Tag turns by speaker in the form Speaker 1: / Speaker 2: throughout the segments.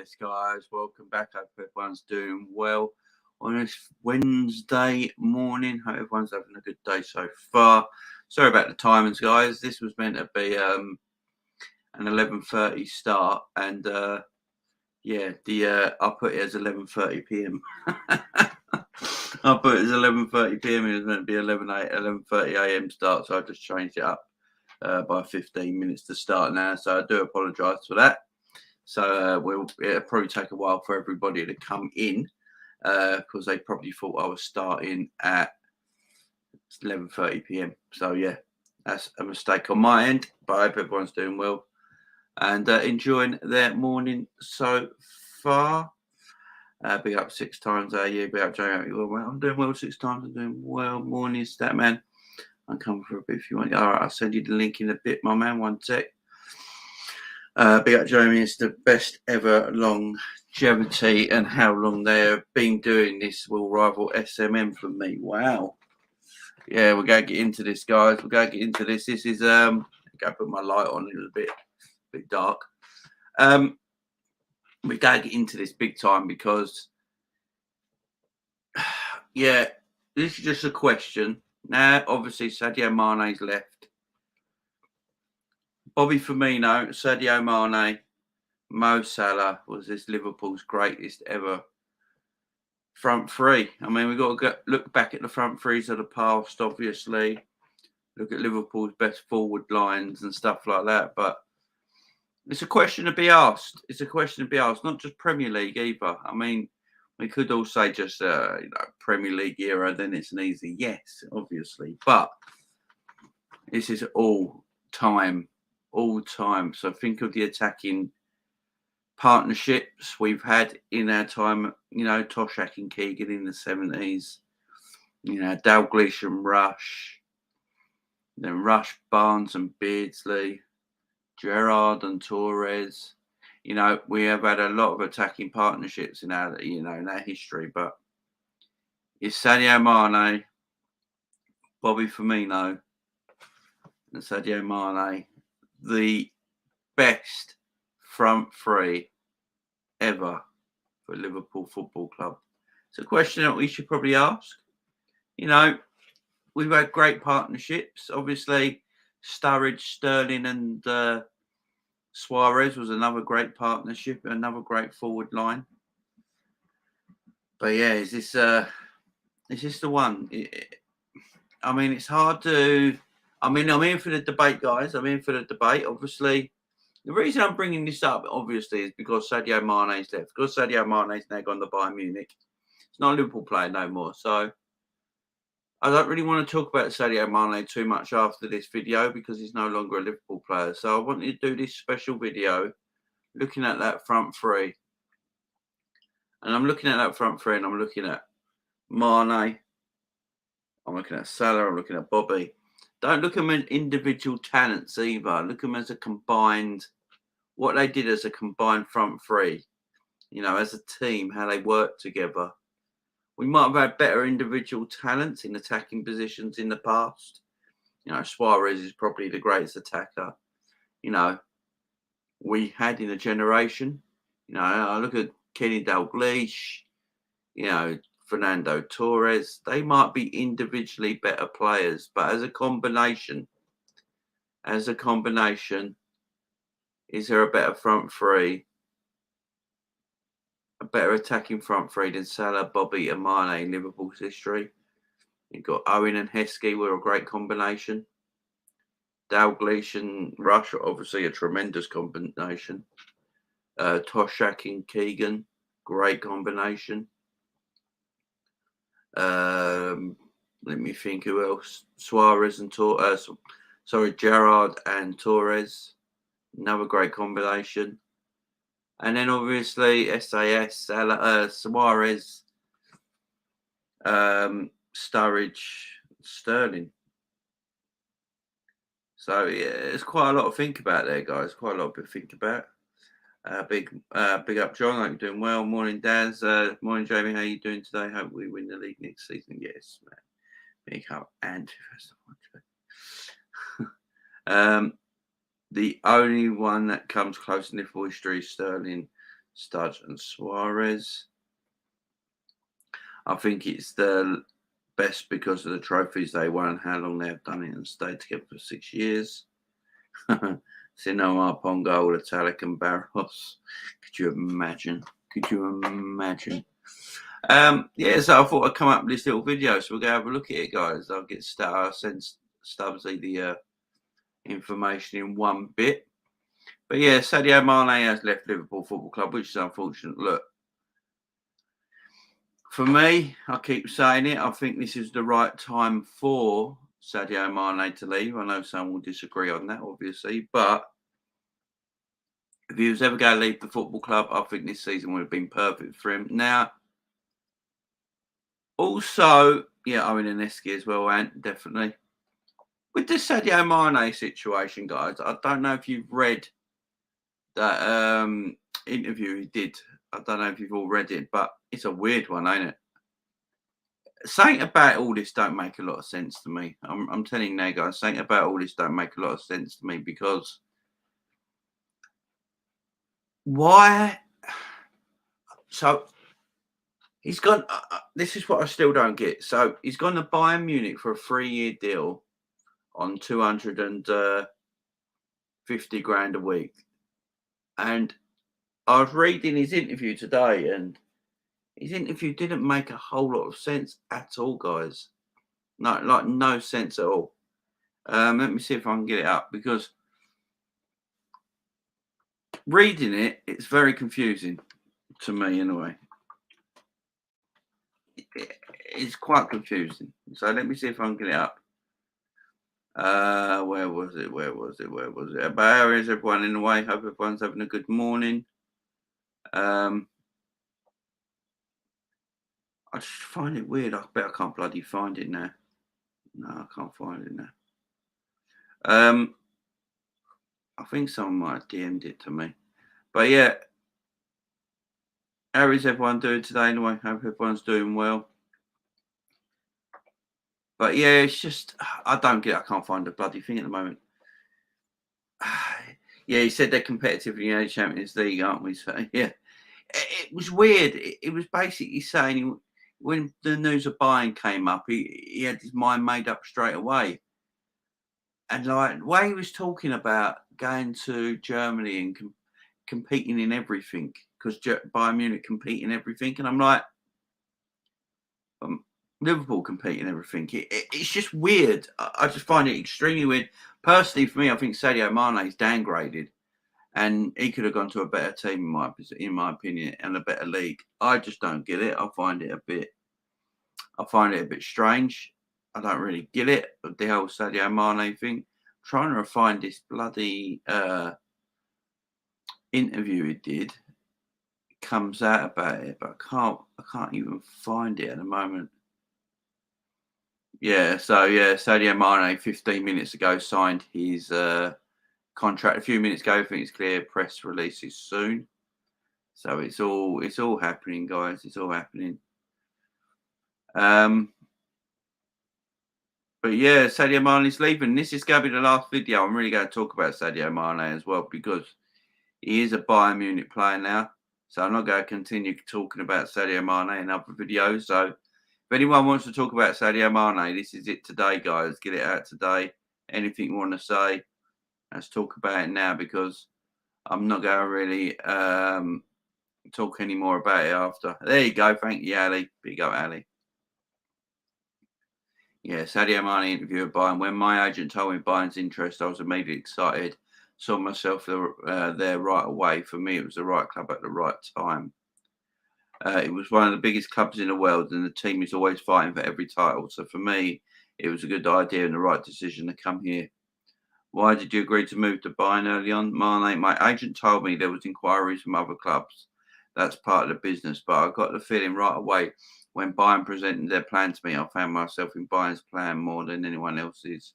Speaker 1: Yes, guys, welcome back. Hope everyone's doing well on this Wednesday morning. Hope everyone's having a good day so far. Sorry about the timings, guys. This was meant to be an 11:30 start, and I put it as 11:30 p.m. I put it as 11:30 p.m. It was meant to be 11:30 a.m. start, so I just changed it up by 15 minutes to start now. So I do apologise for that. So it'll probably take a while for everybody to come in because they probably thought I was starting at 11:30 p.m. So yeah, that's a mistake on my end. But I hope everyone's doing well and enjoying their morning so far. Big up 6 times a year. Big up Joe. Well, I'm doing well 6 times. I'm doing well. Morning, stat man. I'm coming for a bit if you want. All right, I'll send you the link in a bit, my man. One sec. Big up Jeremy, it's the best ever longevity, and how long they've been doing this will rival SMM for me. Wow. Yeah, we're going to get into this, guys. We're going to get into this. This is, I'm going to put my light on. It was a bit dark. We're going to get into this big time because, yeah, this is just a question. Now, obviously, Sadio Mane's left. Bobby Firmino, Sadio Mane, Mo Salah was this Liverpool's greatest ever front three. I mean, we've got to look back at the front threes of the past, obviously. Look at Liverpool's best forward lines and stuff like that. But it's a question to be asked. It's a question to be asked, not just Premier League either. I mean, we could all say just Premier League era, then it's an easy yes, obviously. But this is all time. So think of the attacking partnerships we've had in our time, Toshak and Keegan in the 70s, Dalglish and Rush, then Rush, Barnes and Beardsley, Gerrard and Torres. We have had a lot of attacking partnerships in our history, but it's Sadio Mane, Bobby Firmino, and Sadio Mane, the best front three ever for Liverpool Football Club. It's a question that we should probably ask. We've had great partnerships. Obviously, Sturridge, Sterling, and Suarez was another great partnership, another great forward line. But yeah, is this the one? I mean, it's hard to. I'm in for the debate, guys. I'm in for the debate. Obviously, the reason I'm bringing this up, obviously, is because Sadio Mane's left. Because Sadio Mane's now gone to Bayern Munich. It's not a Liverpool player no more. So I don't really want to talk about Sadio Mane too much after this video because he's no longer a Liverpool player. So I wanted to do this special video looking at that front three. And I'm looking at that front three and I'm looking at Mane. I'm looking at Salah. I'm looking at Bobby. Don't look at them as individual talents either. Look at them as a combined, what they did as a combined front three. As a team, how they worked together. We might have had better individual talents in attacking positions in the past. Suarez is probably the greatest attacker, we had in a generation. I look at Kenny Dalglish, Fernando Torres. They might be individually better players, but as a combination, is there a better front three? A better attacking front three than Salah, Bobby and Mane in Liverpool's history. You've got Owen and Heskey were a great combination. Dalglish and Rush are obviously a tremendous combination. Toshak and Keegan, great combination. Let me think who else. Suarez and Gerrard and Torres, another great combination. And then obviously SAS, Suarez, Sturridge, Sterling. So yeah, it's quite a lot to think about there, guys. Quite a lot to think about. Big up, John. Hope you're doing well. Morning, Daz. Morning, Jamie. How you doing today? Hope we win the league next season. Yes, man. Big up and the only one that comes close in Liverpool history is Sterling, Studs and Suarez. I think it's the best because of the trophies they won, how long they have done it, and stayed together for 6 years. Sinoma, Pongo, Italic, and Barros. Could you imagine? Could you imagine? Yeah, so I thought I'd come up with this little video, so we'll go have a look at it, guys. I'll send Stubbsy the information in one bit. But yeah, Sadio Mane has left Liverpool Football Club, which is unfortunate. Look, for me, I keep saying it, I think this is the right time for Sadio Mane to leave. I know some will disagree on that, obviously, but if he was ever going to leave the football club, I think this season would have been perfect for him. Now, also, yeah, I'm in an Esky as well, Ant, definitely. With the Sadio Mane situation, guys, I don't know if you've read that interview he did. I don't know if you've all read it, but it's a weird one, ain't it? Saying about all this don't make a lot of sense to me. I'm telling you now, guys, saying about all this don't make a lot of sense to me because why? So he's gone. This is what I still don't get. So he's gone to Bayern Munich for a 3-year deal on 250 grand a week. And I was reading his interview today, and his interview didn't make a whole lot of sense at all, guys. No, like no sense at all. Let me see if I can get it up because reading it, it's very confusing to me anyway. It's quite confusing. So let me see if I can get it up. Where was it? About how is everyone in the way? Hope everyone's having a good morning. I just find it weird. I bet I can't bloody find it now. No, I can't find it now. I think someone might have DM'd it to me. But yeah, how is everyone doing today anyway? Hope everyone's doing well. But yeah, it's just, I don't get it. I can't find the bloody thing at the moment. Yeah, he said they're competitive in the Champions League, aren't we? So yeah, it was weird. It was basically saying when the news of buying came up, he had his mind made up straight away. And like the way he was talking about going to Germany and competing in everything, because Bayern Munich compete in everything, and I'm like, Liverpool compete in everything. It's just weird. I just find it extremely weird. Personally, for me, I think Sadio Mane is downgraded, and he could have gone to a better team, in my opinion, and a better league. I just don't get it. I find it a bit strange. I don't really get it. The whole Sadio Mane thing. I'm trying to find this bloody interview he did. It comes out about it, but I can't even find it at the moment. Yeah, so yeah, Sadio Mane 15 minutes ago signed his contract. A few minutes ago, I think it's clear. Press releases soon. So it's all happening, guys. It's all happening. But yeah, Sadio Mane's leaving. This is going to be the last video. I'm really going to talk about Sadio Mane as well because he is a Bayern Munich player now. So I'm not going to continue talking about Sadio Mane in other videos. So if anyone wants to talk about Sadio Mane, this is it today, guys. Get it out today. Anything you want to say, let's talk about it now because I'm not going to really talk any more about it after. There you go. Thank you, Ali. Big up, Ali. Yeah, Sadio Mane interview with Bayern. When my agent told me Bayern's interest, I was immediately excited. Saw myself there right away. For me, it was the right club at the right time. It was one of the biggest clubs in the world, and the team is always fighting for every title. So for me, it was a good idea and the right decision to come here. Why did you agree to move to Bayern early on? Mane, my agent told me there was inquiries from other clubs. That's part of the business, but I got the feeling right away when Bayern presented their plan to me, I found myself in Bayern's plan more than anyone else's.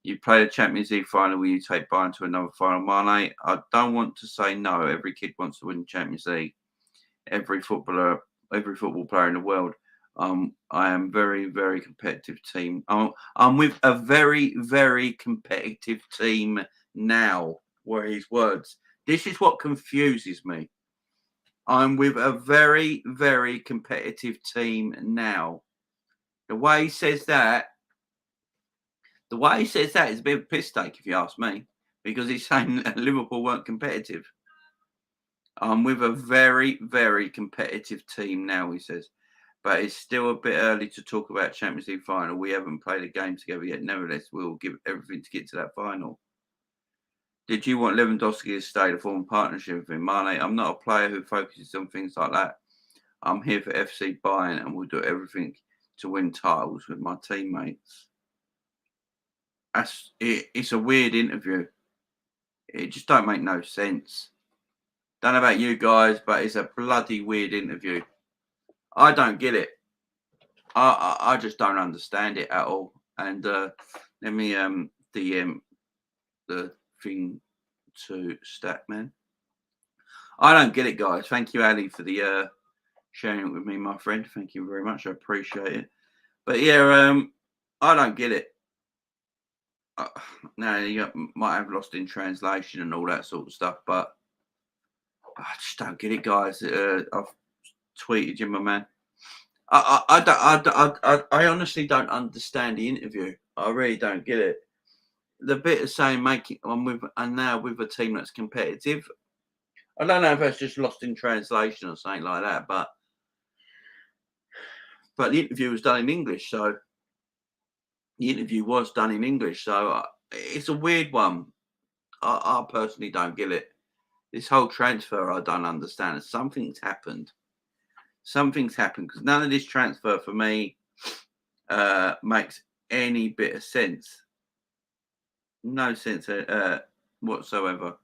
Speaker 1: You played a Champions League final. Will you take Bayern to another final? Mane, I don't want to say no. Every kid wants to win the Champions League. Every football player in the world. I am very, very competitive team. I'm with a very, very competitive team now. Were his words. This is what confuses me. I'm with a very, very competitive team now. The way he says that, is a bit of a piss take, if you ask me, because he's saying that Liverpool weren't competitive. I'm with a very, very competitive team now, he says. But it's still a bit early to talk about Champions League final. We haven't played a game together yet. Nevertheless, we'll give everything to get to that final. Did you want Lewandowski to stay to form a partnership with him? Mane, I'm not a player who focuses on things like that. I'm here for FC Bayern and we'll do everything to win titles with my teammates. It's a weird interview. It just don't make no sense. Don't know about you guys, but it's a bloody weird interview. I don't get it. I just don't understand it at all. And let me DM the thing to Statman. I don't get it, guys. Thank you, Ali, for the sharing it with me, my friend. Thank you very much. I appreciate it. But yeah, I don't get it. Now you might have lost in translation and all that sort of stuff, but I just don't get it, guys. I've tweeted you, my man. I honestly don't understand the interview. I really don't get it. The bit of saying now with a team that's competitive. I don't know if that's just lost in translation or something like that, but the interview was done in English, so it's a weird one. I personally don't get it. This whole transfer, I don't understand. Something's happened. Because none of this transfer for me makes any bit of sense. No sense whatsoever.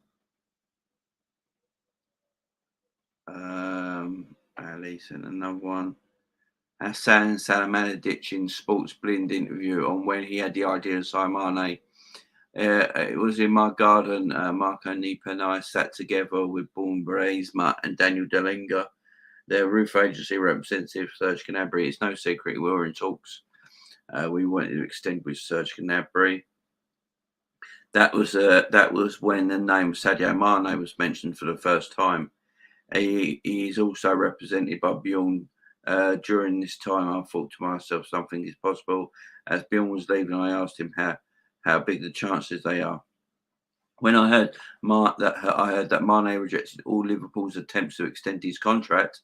Speaker 1: Ali sent another one. Hassan Salihamidzic in Sports Blind interview on when he had the idea of Mane. It was in my garden. Marco Nipa and I sat together with Born Braisma and Daniel Delinga, their roof agency representative, Serge Gnabry. It's no secret we were in talks. We wanted to extend with Serge Gnabry. That was when the name Sadio Mane was mentioned for the first time. He is also represented by Bjorn. During this time, I thought to myself, something is possible. As Bjorn was leaving, I asked him how big the chances they are. When I heard that Mane rejected all Liverpool's attempts to extend his contract,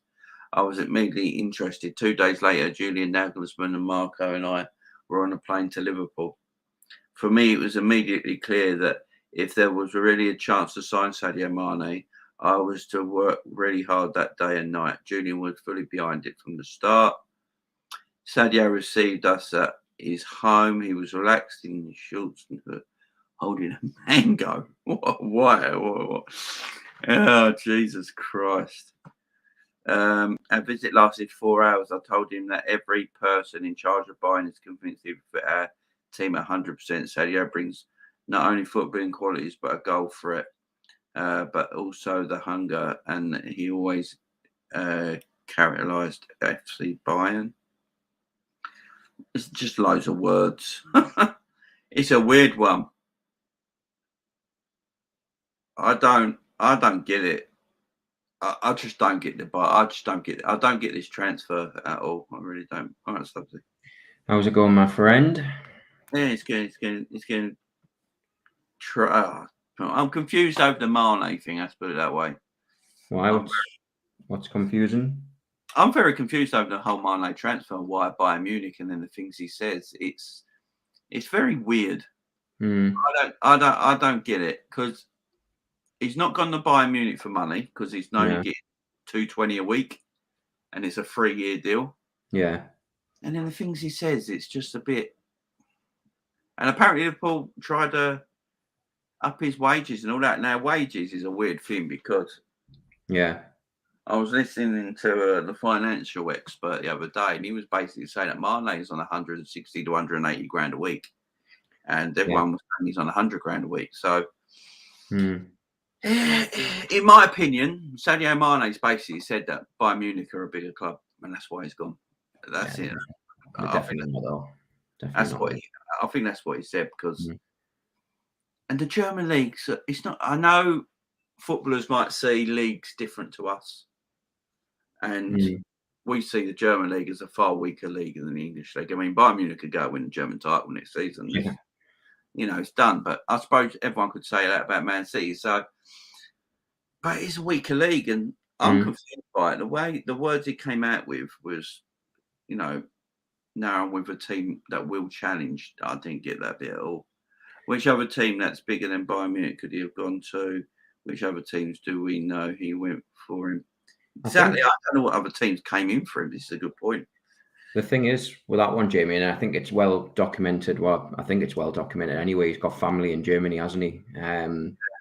Speaker 1: I was immediately interested. 2 days later, Julian Nagelsmann and Marco and I were on a plane to Liverpool. For me, it was immediately clear that if there was really a chance to sign Sadio Mane, I was to work really hard that day and night. Julian was fully behind it from the start. Sadio received us at his home. He was relaxed in his shorts and holding a mango. What? Oh, Jesus Christ. Our visit lasted 4 hours. I told him that every person in charge of buying is convinced he would fit our team 100%. Sadio brings not only footballing qualities, but a goal threat. But also the hunger, and he always characterised FC Bayern. It's just loads of words. It's a weird one. I don't get it. I just don't get I don't get this transfer at all. I really don't. All right, Stubbsy.
Speaker 2: How's it going, my friend?
Speaker 1: Yeah, it's getting. I'm confused over the Mane thing. Let's put it that way.
Speaker 2: Why? What's confusing?
Speaker 1: I'm very confused over the whole Mane transfer. Why Bayern Munich, and then the things he says. It's very weird. I don't get it, because he's not gone to Bayern Munich for money, because he's only getting $220 a week, and it's a 3-year deal.
Speaker 2: Yeah.
Speaker 1: And then the things he says, it's just a bit. And apparently Liverpool tried to up his wages and all that. Now, wages is a weird thing, because I was listening to the financial expert the other day, and he was basically saying that Mane is on 160 to 180 grand a week, and everyone was saying he's on 100 grand a week. So, in my opinion, Sadio Mane's basically said that Bayern Munich are a bigger club, and that's why he's gone. That's it. I think that's what he said, because. And the German leagues, it's not. I know footballers might see leagues different to us. And we see the German league as a far weaker league than the English league. I mean, Bayern Munich could go win the German title next season.
Speaker 2: Yeah.
Speaker 1: It's done. But I suppose everyone could say that about Man City. So, but it's a weaker league, and I'm confused by it. The words he came out with was, now with a team that will challenge. I didn't get that bit at all. Which other team that's bigger than Bayern Munich could he have gone to? Which other teams do we know he went for him? Exactly. I don't know what other teams came in for him. This is a good point.
Speaker 2: The thing is with that one, Jamie, and I think it's well documented. Well, I think it's well documented anyway. He's got family in Germany, hasn't he? I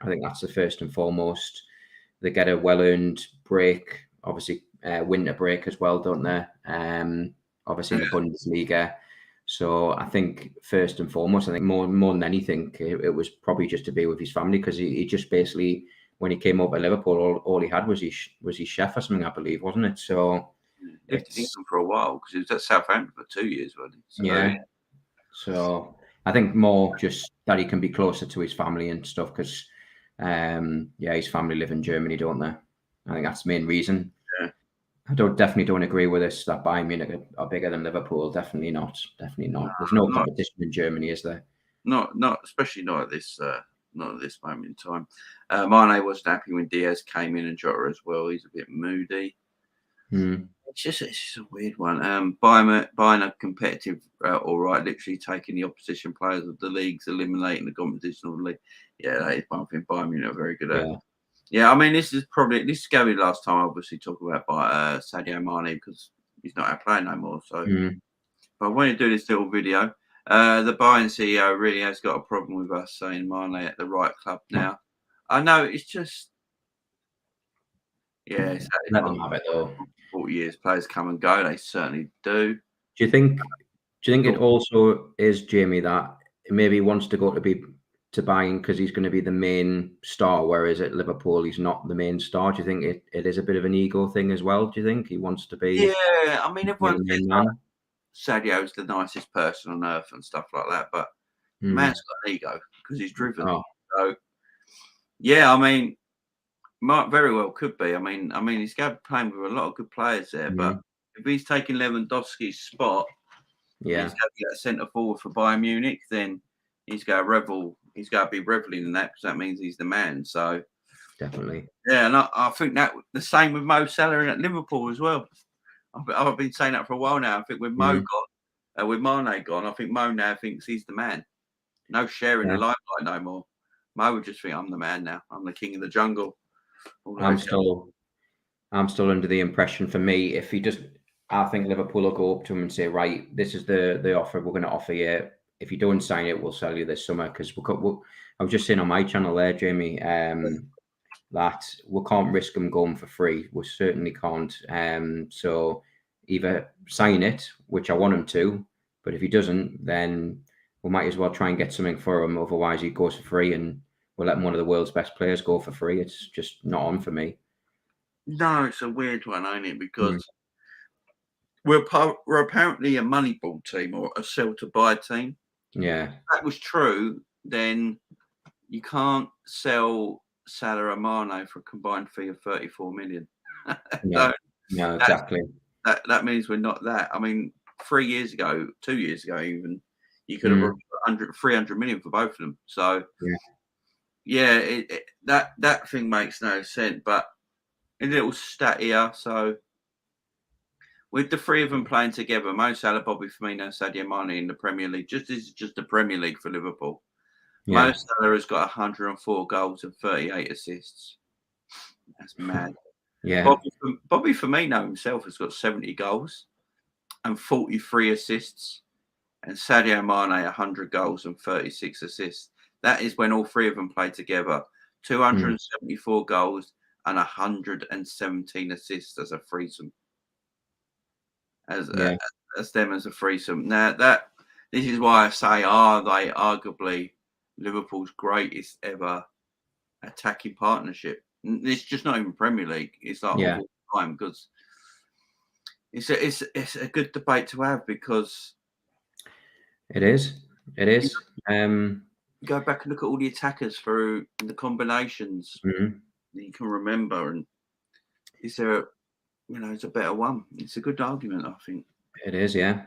Speaker 2: think that's the first and foremost. They get a well-earned break, obviously winter break as well, don't they? Obviously in the Bundesliga. So I think first and foremost, I think more than anything, it was probably just to be with his family, because he just basically, when he came up at Liverpool, all he had was his chef or something, I believe, wasn't it? So
Speaker 1: it's for a while, because he was at Southampton for 2 years, wasn't he? So,
Speaker 2: yeah. So I think more just that he can be closer to his family and stuff, because his family live in Germany, don't they? I think that's the main reason.
Speaker 1: Yeah.
Speaker 2: I definitely don't agree with this that Bayern Munich are bigger than Liverpool. Definitely not. Definitely not. There's no competition in Germany, is there?
Speaker 1: Not especially not at this moment in time. Mane wasn't happy when Diaz came in, and Jota as well. He's a bit moody. It's just a weird one. Buying a competitive, all right, literally taking the opposition players of the leagues, eliminating the competition of the league. Yeah, that is one thing Bayern Munich are very good at. Yeah, I mean, this is going to be the last time I obviously talk about Sadio Mane, because he's not our player no more. So, but I want to do this little video. The Bayern CEO really has got a problem with us saying Mane at the right club now. I know, it's just, it's
Speaker 2: let them have it though.
Speaker 1: 40 years, players come and go. They certainly do.
Speaker 2: Do you think it also is, Jamie, that maybe he wants to go to Bayern because he's going to be the main star, whereas at Liverpool he's not the main star? Do you think it is a bit of an ego thing as well? Do you think he wants to be?
Speaker 1: Yeah, I mean, everyone says Sadio's the nicest person on earth and stuff like that, but man's got an ego because he's driven. So, yeah, I mean, might very well could be. I mean, he's going playing with a lot of good players there, but if he's taking Lewandowski's spot, he's going to be that centre forward for Bayern Munich, then he's going to revel. He's going to be reveling in that, because that means he's the man. So
Speaker 2: definitely,
Speaker 1: yeah, and I think that the same with Mo Salah at Liverpool as well. I've been saying that for a while now. I think with Mo gone, with Mane gone, I think Mo now thinks he's the man. No sharing the limelight no more. Mo would just think, I'm the man now. I'm the king of the jungle.
Speaker 2: I'm still under the impression, for me, if he does, I think Liverpool will go up to him and say, right, this is the offer we're going to offer you. If you don't sign it, we'll sell you this summer. Because I was just saying on my channel there, Jamie, that we can't risk him going for free. We certainly can't. So either sign it, which I want him to, but if he doesn't, then we might as well try and get something for him. Otherwise, he goes for free, and we're letting one of the world's best players go for free. It's just not on for me.
Speaker 1: No, it's a weird one, ain't it? Because we're apparently a Moneyball team, or a sell-to-buy team.
Speaker 2: Yeah.
Speaker 1: If that was true, then you can't sell Salah and Mane for a combined fee of 34 million.
Speaker 2: No, exactly.
Speaker 1: That means we're not that. I mean, 3 years ago, 2 years ago even, you could have 300 million for both of them. So, that thing makes no sense. But a little stat here. So, with the three of them playing together, Mo Salah, Bobby Firmino, Sadio Mane in the Premier League, this is just the Premier League for Liverpool. Mo Salah has got 104 goals and 38 assists. That's mad.
Speaker 2: Yeah.
Speaker 1: Bobby Firmino himself has got 70 goals and 43 assists. And Sadio Mane, 100 goals and 36 assists. That is when all three of them play together. 274 goals and 117 assists as a threesome. As them as a threesome. Now, this is why I say, are they arguably Liverpool's greatest ever attacking partnership? It's just not even Premier League. It's like all time, because it's a good debate to have, because
Speaker 2: it is.
Speaker 1: Go back and look at all the attackers through the combinations that you can remember, and is there it's a better one. It's a good argument, I think.
Speaker 2: It is, yeah.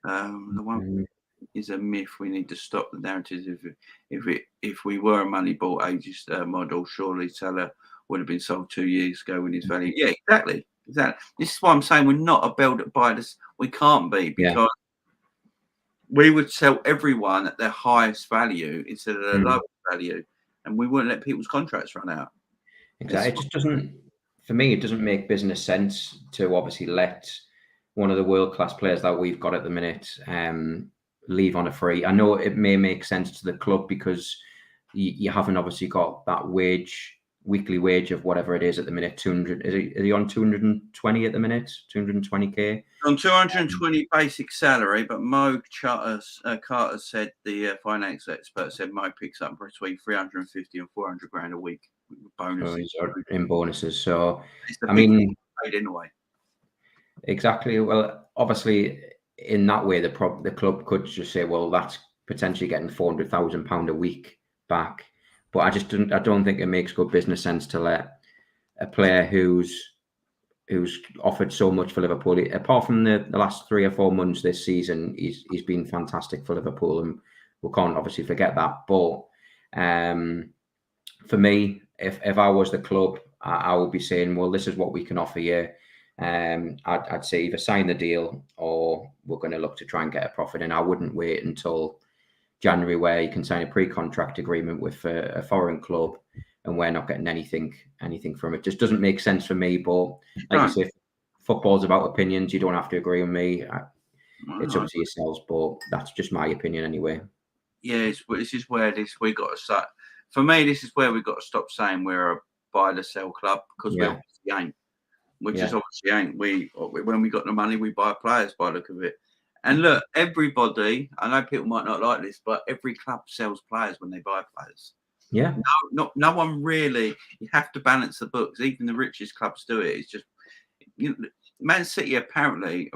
Speaker 1: The one is a myth. We need to stop the narratives. If we were a money bought ages model, surely Salah would have been sold 2 years ago when his value. Yeah, exactly. This is why I'm saying we're not a build up by this. We can't be, because we would sell everyone at their highest value instead of their lowest value, and we wouldn't let people's contracts run out.
Speaker 2: Exactly. It just doesn't, for me, it doesn't make business sense to obviously let one of the world-class players that we've got at the minute leave on a free. I know it may make sense to the club because you haven't obviously got that weekly wage of whatever it is at the minute. 200. Is he on 220 at the minute? 220k.
Speaker 1: On 220 basic salary, but Mo Carter said, the finance expert said, Mo picks up between 350 and 400 grand a week with bonuses.
Speaker 2: In bonuses. So
Speaker 1: I mean, paid anyway.
Speaker 2: Exactly. Well, obviously, in that way, the club could just say, well, that's potentially getting £400,000 a week back. But I don't think it makes good business sense to let a player who's offered so much for Liverpool, apart from the last 3 or 4 months this season, he's been fantastic for Liverpool, and we can't obviously forget that. But for me, if I was the club, I would be saying, well, this is what we can offer you. I'd say either sign the deal or we're going to look to try and get a profit. And I wouldn't wait until January where you can sign a pre-contract agreement with a foreign club and we're not getting anything from it. Just doesn't make sense for me. But like you say, football's about opinions. You don't have to agree with me. It's up to yourselves, but that's just my opinion anyway.
Speaker 1: Yeah, this is where we got to start. For me, this is where we've got to stop saying we're a buy to sell club, because we obviously ain't. Is obviously ain't. When we got the money, we buy players by the look of it. And look, everybody, I know people might not like this, but every club sells players when they buy players.
Speaker 2: Yeah.
Speaker 1: No one really. You have to balance the books. Even the richest clubs do it. It's just, Man City apparently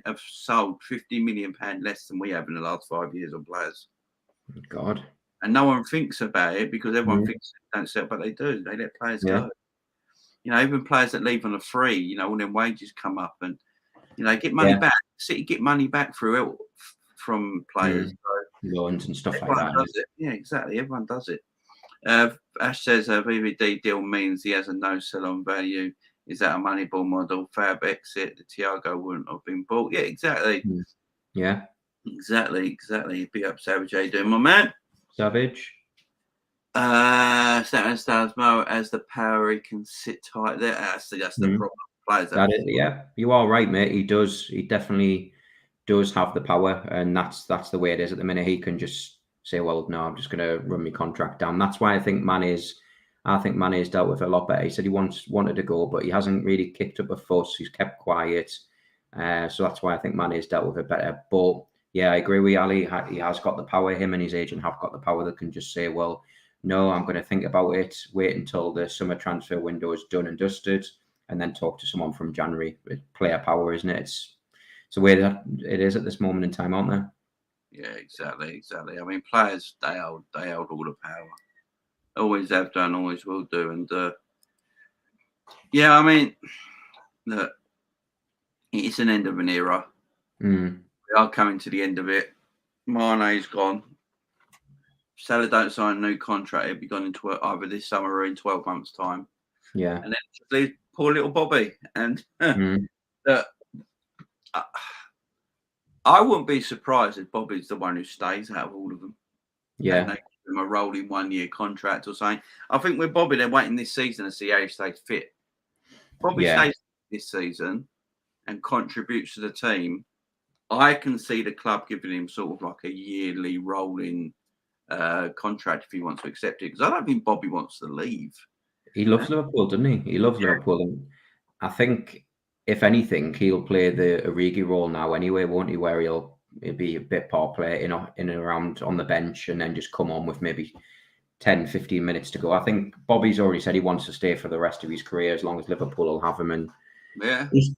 Speaker 1: have sold £50 million less than we have in the last 5 years on players.
Speaker 2: God. And
Speaker 1: no one thinks about it because everyone thinks they don't sell, but they do. They let players go. Even players that leave on a free, all their wages come up, and get money back. City get money back from players,
Speaker 2: loans and stuff like that.
Speaker 1: Does it. Yeah, exactly. Everyone does it. Ash says a VVD deal means he has a no sell on value. Is that a Moneyball model? Fab exit. The Thiago wouldn't have been bought. Yeah, exactly.
Speaker 2: Yeah.
Speaker 1: Exactly. Big up Savage. How you doing, my man?
Speaker 2: Savage.
Speaker 1: Saturn Stars Mo has the power. He can sit tight there. That's the problem. Players.
Speaker 2: You are right, mate. He does. He definitely does have the power, and that's the way it is at the minute. He can just say, "Well, no, I'm just going to run my contract down." That's why I think Mane's dealt with it a lot better. He said he wanted to go, but he hasn't really kicked up a fuss. He's kept quiet, so that's why I think Mane's dealt with it better. But yeah, I agree with Ali. He has got the power. Him and his agent have got the power that can just say, "Well, no, I'm going to think about it. Wait until the summer transfer window is done and dusted, and then talk to someone from January." With player power, isn't it? It's the way that it is at this moment in time, aren't there?
Speaker 1: Yeah, exactly. I mean, players, they hold all the power. Always have done, always will do. And I mean, look, it's an end of an era. We are coming to the end of it. Mane's gone. Salah don't sign a new contract. He'll be gone into either this summer or in 12 months' time.
Speaker 2: Yeah.
Speaker 1: And then just leave poor little Bobby. And I wouldn't be surprised if Bobby's the one who stays out of all of them.
Speaker 2: Yeah.
Speaker 1: And they give him a rolling 1-year contract or something. I think with Bobby, they're waiting this season to see how he stays fit. Bobby stays this season and contributes to the team. I can see the club giving him sort of like a yearly rolling contract if he wants to accept it. Because I don't think Bobby wants to leave.
Speaker 2: He loves Liverpool, doesn't he? He loves Liverpool. And I think, if anything, he'll play the Origi role now anyway, won't he? Where he'll be a bit power player in and around on the bench and then just come on with maybe 10, 15 minutes to go. I think Bobby's already said he wants to stay for the rest of his career as long as Liverpool will have him. And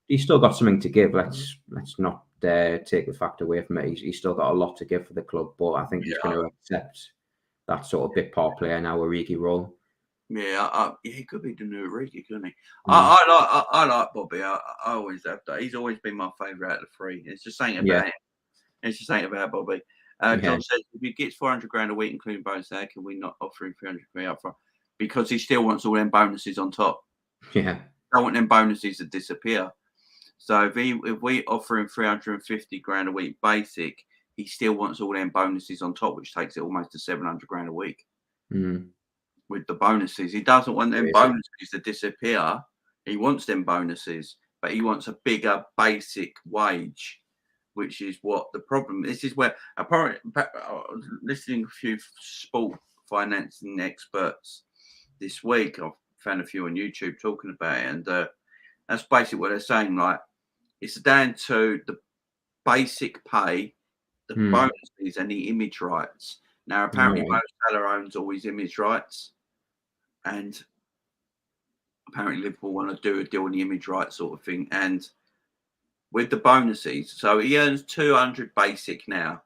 Speaker 2: he's still got something to give. Let's not take the fact away from it. He's still got a lot to give for the club, but I think he's going to accept that sort of bit part player now, Origi role.
Speaker 1: Yeah, he could be the new Ricky, couldn't he?
Speaker 2: Mm.
Speaker 1: I like Bobby. I always have that. He's always been my favourite out of the three. It's just saying
Speaker 2: Yeah,
Speaker 1: about him. It's just saying about Bobby.
Speaker 2: yeah,
Speaker 1: John says if he gets 400 grand a week, including bonus, how can we not offer him 300 grand up front? Because he still wants all them bonuses on top.
Speaker 2: yeah.
Speaker 1: I want them bonuses to disappear. So if we offer him 350 grand a week basic, he still wants all them bonuses on top, which takes it almost to 700 grand a week.
Speaker 2: Mm.
Speaker 1: With the bonuses. He doesn't want them
Speaker 2: Crazy.
Speaker 1: bonuses to disappear. He wants them bonuses, but he wants a bigger basic wage, which is what the problem. This is where apparently listening to a few sport financing experts this week. I've found a few on YouTube talking about it, and that's basically what they're saying. Like it's down to the basic pay, the
Speaker 2: Mm.
Speaker 1: bonuses, and the image rights. Now,
Speaker 2: All
Speaker 1: apparently, Mo
Speaker 2: right.
Speaker 1: Salah owns all his image rights. And apparently Liverpool want to do a deal on the image rights sort of thing. And with the bonuses, so he earns 200 basic now,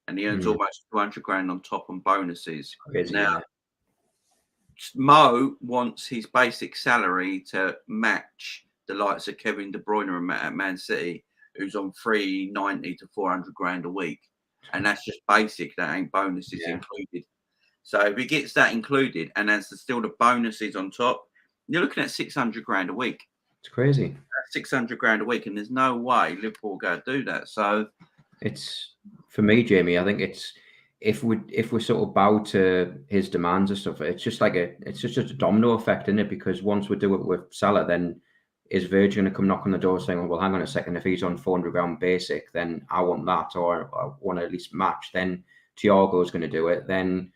Speaker 1: and he earns
Speaker 2: Mm.
Speaker 1: almost 200 grand on top on bonuses.
Speaker 2: Crazy,
Speaker 1: Now,
Speaker 2: yeah.
Speaker 1: Mo wants his basic salary to match the likes of Kevin De Bruyne at Man City, who's on 390 to 400 grand a week. And that's just basic, that ain't bonuses
Speaker 2: Yeah.
Speaker 1: included. So if he gets that included and there's still the bonuses on top, you're looking at 600 grand a week.
Speaker 2: It's crazy.
Speaker 1: That's 600 grand a week, and there's no way Liverpool going to do that. So
Speaker 2: It's for me, Jamie. I think it's if we sort of bow to his demands and stuff, it's just like it's just a domino effect, isn't it? Because once we do it with Salah, then is Virgil going to come knock on the door saying, "Well, hang on a second, if he's on 400 grand basic, then I want that, or I want to at least match." Then Thiago's going to do it. Then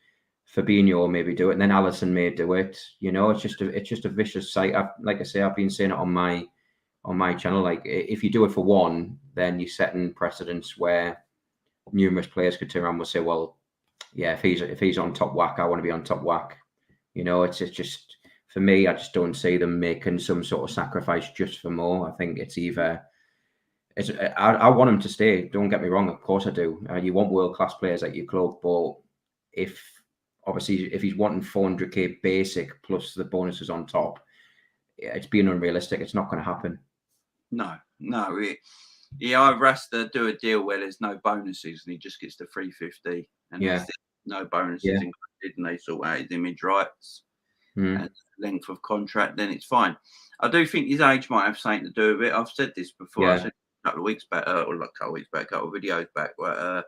Speaker 2: Fabinho maybe do it, and then Alisson may do it. You know, it's just a vicious cycle. Like I say, I've been saying it on my channel. Like if you do it for one, then you're setting precedents where numerous players could turn around and say, "Well, yeah, if he's on top whack, I want to be on top whack." You know, it's just for me, I just don't see them making some sort of sacrifice just for more. I think it's either. I want him to stay. Don't get me wrong. Of course, I do. You want world class players at your club, but if obviously if he's wanting 400k basic plus the bonuses on top, it's being unrealistic. It's not going to happen.
Speaker 1: no. He either has to do a deal where there's no bonuses and he just gets the 350 and
Speaker 2: Yeah.
Speaker 1: no bonuses
Speaker 2: Yeah.
Speaker 1: included, and they sort out his image rights
Speaker 2: Mm.
Speaker 1: and length of contract, then it's fine. I do think his age might have something to do with it. I've said this before. I
Speaker 2: Yeah.
Speaker 1: said a couple of weeks back, a couple of videos back, where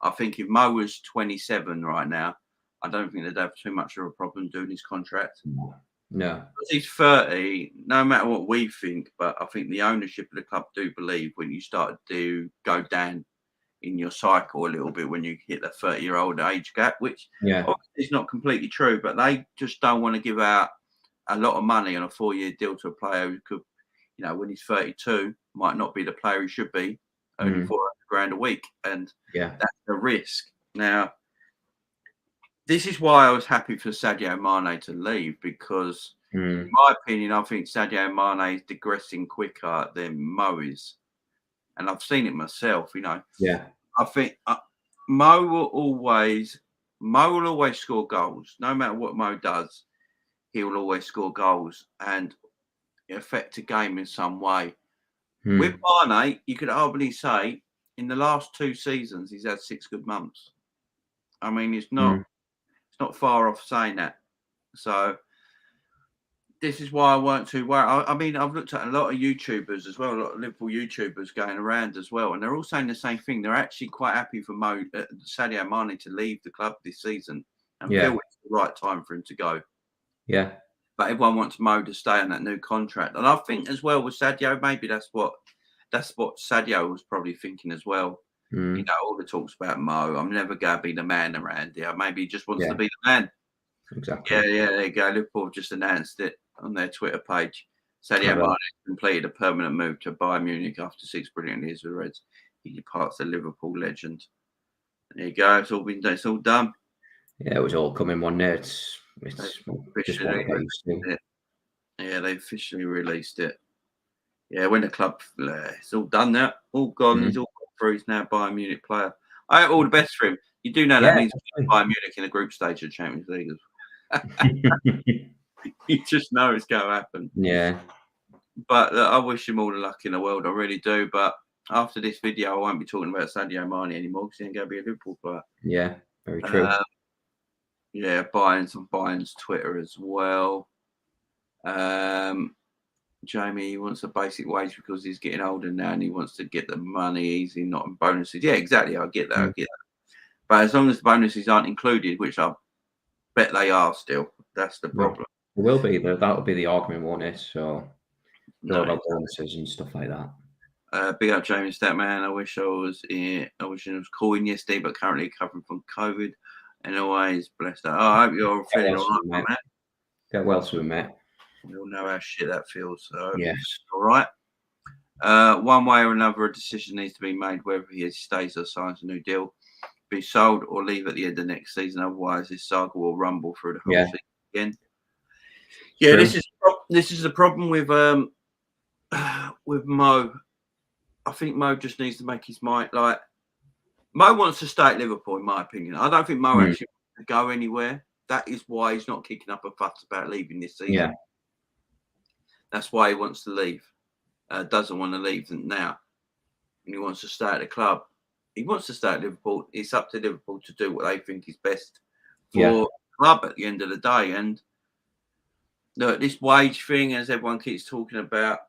Speaker 1: I think if Mo was 27 right now, I don't think they'd have too much of a problem doing his contract.
Speaker 2: No.
Speaker 1: Because he's 30, no matter what we think, but I think the ownership of the club do believe when you start to go down in your cycle a little bit when you hit the 30-year-old age gap, which
Speaker 2: Yeah.
Speaker 1: obviously is not completely true, but they just don't want to give out a lot of money on a 4-year deal to a player who could, when he's 32, might not be the player he should be, earning 400 grand a week. And
Speaker 2: Yeah.
Speaker 1: that's a risk. Now, this is why I was happy for Sadio Mane to leave, because in my opinion, I think Sadio Mane is digressing quicker than Mo is. And I've seen it myself,
Speaker 2: Yeah.
Speaker 1: I think Mo will always score goals. No matter what Mo does, he will always score goals and affect a game in some way. With Mane, you could hardly say in the last 2 seasons he's had 6 good months. I mean, it's not far off saying that. So this is why I weren't too worried. I mean, I've looked at a lot of YouTubers as well, a lot of Liverpool YouTubers going around as well, and they're all saying the same thing. They're actually quite happy for Sadio Mane to leave the club this season and feel it's the right time for him to go.
Speaker 2: Yeah.
Speaker 1: But everyone wants Mo to stay on that new contract, and I think as well with Sadio, maybe that's what Sadio was probably thinking as well. All the talks about Mo, I'm never going to be the man around here. Maybe he just wants to be the man.
Speaker 2: Exactly.
Speaker 1: Yeah, there you go. Liverpool just announced it on their Twitter page. Sadio Mane completed a permanent move to Bayern Munich after 6 brilliant years with the Reds. He departs the Liverpool legend. There you go. It's all done.
Speaker 2: Yeah, it was all coming one day. It's just what I get used to.
Speaker 1: Yeah, they officially released it. Yeah, when the club, it's all done now. All gone. He's all gone through. He's now a Bayern Munich player. I hope all the best for him. You do know that means Bayern Munich in the group stage of the Champions League. You just know it's going to happen.
Speaker 2: Yeah.
Speaker 1: But I wish him all the luck in the world. I really do. But after this video, I won't be talking about Sadio Mane anymore because he ain't going to be a Liverpool player.
Speaker 2: Yeah. Very true.
Speaker 1: Yeah, Bayern's on Bayern's Twitter as well. Jamie, he wants a basic wage because he's getting older now and he wants to get the money easy, not in bonuses. Yeah, exactly. I get that. I get that. But as long as the bonuses aren't included, which I bet they are still, that's the problem.
Speaker 2: It will be. That'll be the argument, won't it? So,
Speaker 1: No,
Speaker 2: about bonuses and stuff like that.
Speaker 1: Big up Jamie Statman. I wish I was calling yesterday, but currently recovering from COVID. And always blessed out. I hope you're feeling all right, mate.
Speaker 2: Get well soon, mate.
Speaker 1: We all know how shit that feels. So
Speaker 2: yes.
Speaker 1: All right. One way or another, a decision needs to be made whether he stays or signs a new deal, be sold or leave at the end of next season. Otherwise, this saga will rumble through the whole season again. Yeah, true. This is the problem with Mo. I think Mo just needs to make his mind. Like, Mo wants to stay at Liverpool, in my opinion. I don't think Mo actually wants to go anywhere. That is why he's not kicking up a fuss about leaving this season.
Speaker 2: Yeah.
Speaker 1: That's why he wants to leave. Doesn't want to leave now. And he wants to stay at the club. He wants to stay at Liverpool. It's up to Liverpool to do what they think is best for the club at the end of the day. And look, this wage thing, as everyone keeps talking about,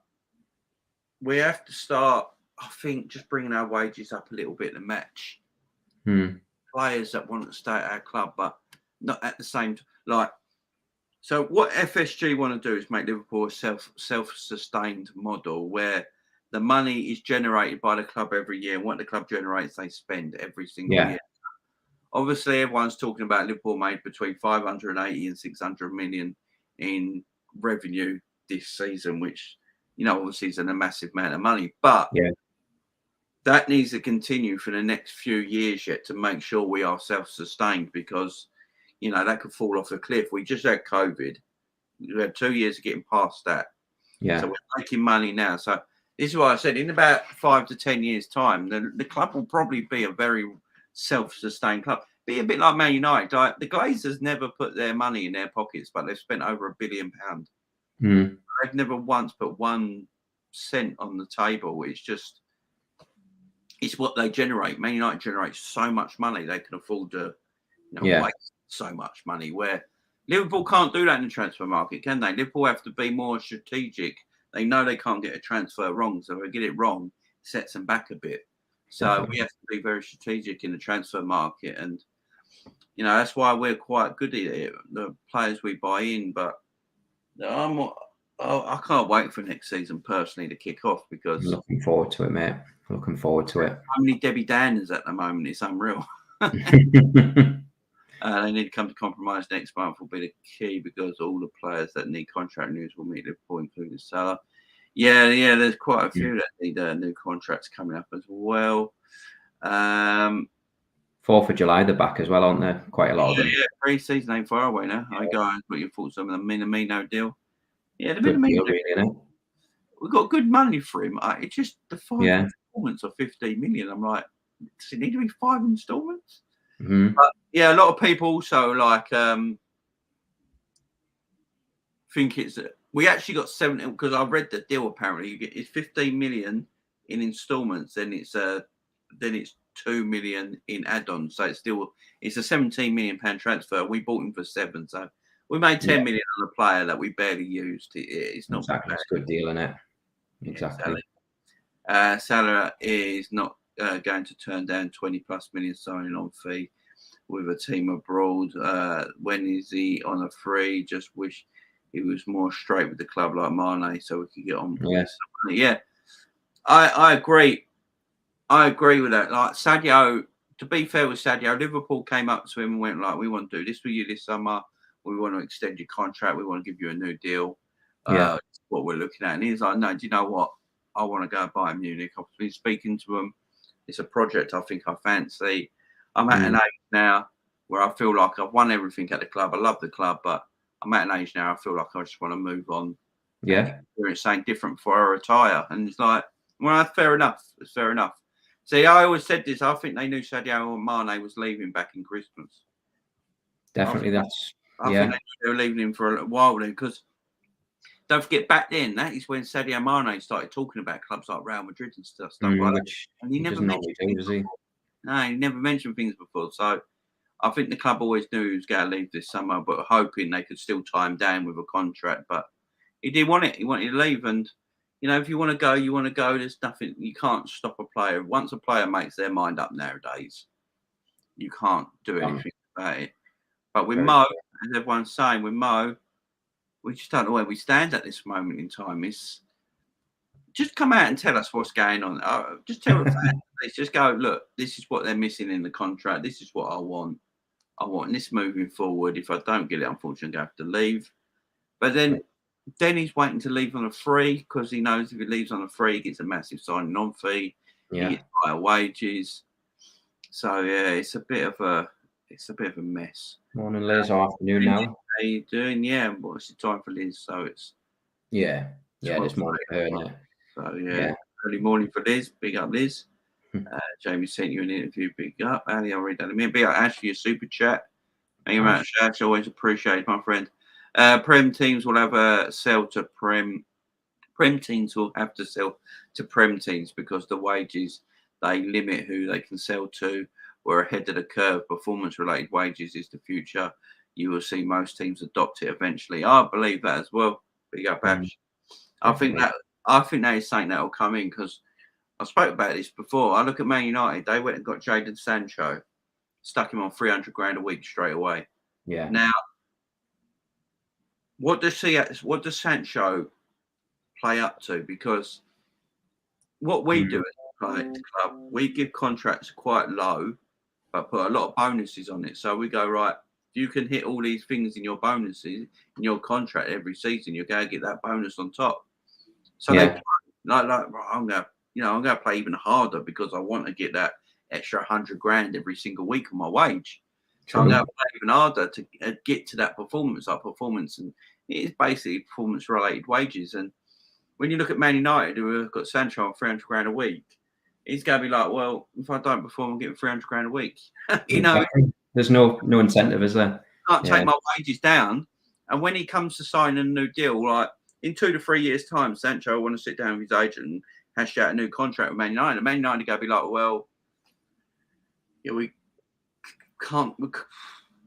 Speaker 1: we have to start, I think, just bringing our wages up a little bit to match players that want to stay at our club, but not at the same time. So what FSG want to do is make Liverpool a self-sustained model where the money is generated by the club every year, and what the club generates, they spend every single year. Obviously, everyone's talking about Liverpool made between 580 and 600 million in revenue this season, which, obviously is a massive amount of money. But that needs to continue for the next few years yet to make sure we are self-sustained because, that could fall off a cliff. We just had COVID. We had 2 years of getting past that.
Speaker 2: Yeah.
Speaker 1: So we're making money now. So this is why I said in about 5 to 10 years' time, the club will probably be a very self-sustained club. Be a bit like Man United. Like, the Glazers never put their money in their pockets, but they've spent over £1 billion. They've never once put 1 cent on the table. It's what they generate. Man United generates so much money they can afford to waste so much money, where Liverpool can't do that in the transfer market, can they? Liverpool have to be more strategic. They know they can't get a transfer wrong, so if they get it wrong, it sets them back a bit. So we have to be very strategic in the transfer market, and that's why we're quite good at it. The players we buy in, but I can't wait for next season personally to kick off because
Speaker 2: I'm looking forward to it, mate. Looking forward to it.
Speaker 1: How many Debbie Downers at the moment? It's unreal. They need to come to compromise next month will be the key because all the players that need contract news will meet Liverpool, including Salah. Yeah, there's quite a few that need new contracts coming up as well.
Speaker 2: 4th of July, they're back as well, aren't there? Quite a lot of them.
Speaker 1: Yeah, pre-season ain't far away now. I go and put your thoughts on the Minamino deal. Yeah, the
Speaker 2: Good
Speaker 1: Minamino
Speaker 2: deal, really,
Speaker 1: we got good money for him. It's just the 5 installments of 15 million. I'm like, does it need to be 5 installments? But yeah, a lot of people also think it's we actually got 70 because I read the deal. Apparently, it's 15 million in installments, then it's 2 million in add-ons. So it's a 17 million pound transfer. We bought him for 7, so we made 10 million on a player that we barely used. It's not
Speaker 2: exactly. It's a good deal, isn't it? Exactly.
Speaker 1: Salah is not going to turn down 20+ million signing on fee with a team abroad. When is he on a free? Just wish he was more straight with the club like Mane so we could get on. Yeah, I agree. I agree with that. Like Sadio, to be fair with Sadio, Liverpool came up to him and went like, we want to do this with you this summer. We want to extend your contract. We want to give you a new deal. What we're looking at. And he's like, no, do you know what? I want to go and buy Munich. I've been speaking to him. It's a project I think I fancy. I'm at an age now where I feel like I've won everything at the club. I love the club, but I'm at an age now I feel like I just want to move on.
Speaker 2: Yeah.
Speaker 1: It's something different before I retire. And it's like, well, that's fair enough. It's fair enough. See, I always said this. I think they knew Sadio Mane was leaving back in Christmas.
Speaker 2: Definitely,
Speaker 1: I think they were leaving him for a little while then, because don't forget back then that is when Sadio Mane started talking about clubs like Real Madrid and stuff like that.
Speaker 2: Which
Speaker 1: And he never
Speaker 2: doesn't
Speaker 1: mentioned
Speaker 2: always do, does he?
Speaker 1: before. No, he never mentioned things before. So I think the club always knew he was going to leave this summer, but hoping they could still tie him down with a contract. But he didn't want it. He wanted to leave. And, you know, if you want to go, you want to go. There's nothing. You can't stop a player. Once a player makes their mind up nowadays, you can't do anything about it. But with Mo, as everyone's saying, with Mo, we just don't know where we stand at this moment in time. It's just come out and tell us what's going on. Just tell the fans. Let's just go, look, this is what they're missing in the contract. This is what I want. I want this moving forward. If I don't get it, unfortunately, I have to leave. But then he's waiting to leave on a free, because he knows if he leaves on a free, he gets a massive signing on fee.
Speaker 2: Yeah.
Speaker 1: He gets higher wages. So yeah, it's a bit of a mess.
Speaker 2: Morning, Liz. Or afternoon now.
Speaker 1: How you doing? Yeah, what's the time for Liz? So it's
Speaker 2: this morning for her, isn't it?
Speaker 1: So yeah, early morning for Liz. Big up, Liz. Jamie sent you an interview. Big up. Ali, I'll read that in a minute. Big up, Ash, for your super chat. Thank you very much, Ash. Always appreciate, my friend. Prem teams will have a sell to Prem. Prem teams will have to sell to Prem teams because the wages, they limit who they can sell to. We're ahead of the curve. Performance-related wages is the future. You will see most teams adopt it eventually. I believe that as well. Big up, Ash. I think that is something that will come in, because I spoke about this before. I look at Man United. They went and got Jadon Sancho, stuck him on 300 grand a week straight away.
Speaker 2: Yeah.
Speaker 1: Now, what does Sancho play up to? Because what we do at the club, we give contracts quite low, but put a lot of bonuses on it. So we go, right, you can hit all these things in your bonuses in your contract every season. You're going to get that bonus on top. So they play, like I'm going to play even harder because I want to get that extra 100 grand every single week on my wage. So I'm going to play even harder to get to that performance. And it is basically performance-related wages. And when you look at Man United, who have got Sancho on 300 grand a week, he's going to be like, well, if I don't perform, I'm getting 300 grand a week.
Speaker 2: There's no incentive, is there?
Speaker 1: I can't take my wages down. And when he comes to sign a new deal, like in 2 to 3 years' time, Sancho will want to sit down with his agent and hash out a new contract with Man United. And Man United are going to be like, well, we can't.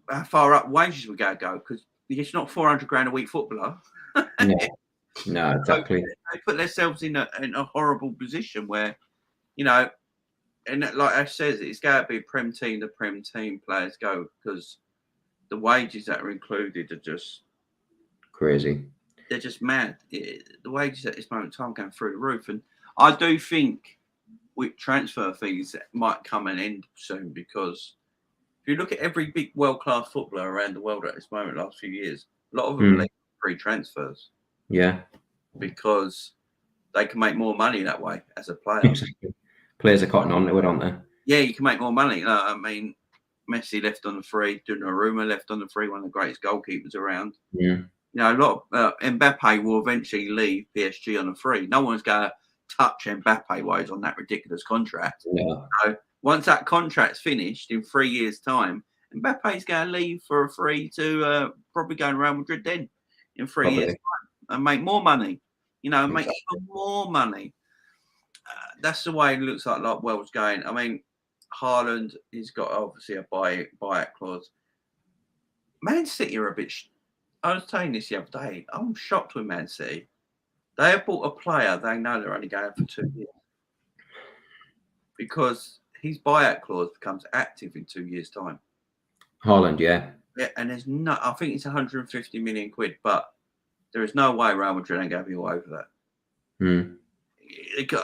Speaker 1: How far up wages we got to go? Because it's not 400 grand a week footballer.
Speaker 2: No, exactly.
Speaker 1: So they put themselves in a horrible position where, and like Ash says, it's got to be Prem team. The Prem team players go, because the wages that are included are just
Speaker 2: crazy.
Speaker 1: They're just mad. The wages at this moment in time are going through the roof. And I do think with transfer fees that might come an end soon, because if you look at every big world-class footballer around the world at this moment, last few years, a lot of them are free transfers.
Speaker 2: Yeah.
Speaker 1: Because they can make more money that way as a player.
Speaker 2: Exactly. Players are cotton on to it, aren't they?
Speaker 1: Yeah, you can make more money. I mean, Messi left on the free, Donnarumma left on the free, one of the greatest goalkeepers around.
Speaker 2: Yeah.
Speaker 1: A lot of Mbappe will eventually leave PSG on a free. No one's going to touch Mbappe while he's on that ridiculous contract.
Speaker 2: Yeah.
Speaker 1: So once that contract's finished in 3 years' time, Mbappe's going to leave for a free to probably go to Real Madrid then in 3 years' time and make more money. Make even more money. That's the way it looks like world's going. I mean, Haaland, he's got obviously a buyout clause. Man City are a bit. I was saying this the other day. I'm shocked with Man City. They have bought a player they know they're only going for 2 years, because his buyout clause becomes active in 2 years' time.
Speaker 2: Haaland, yeah.
Speaker 1: Yeah, and there's no. I think it's 150 million quid, but there is no way Real Madrid ain't going to be all over that.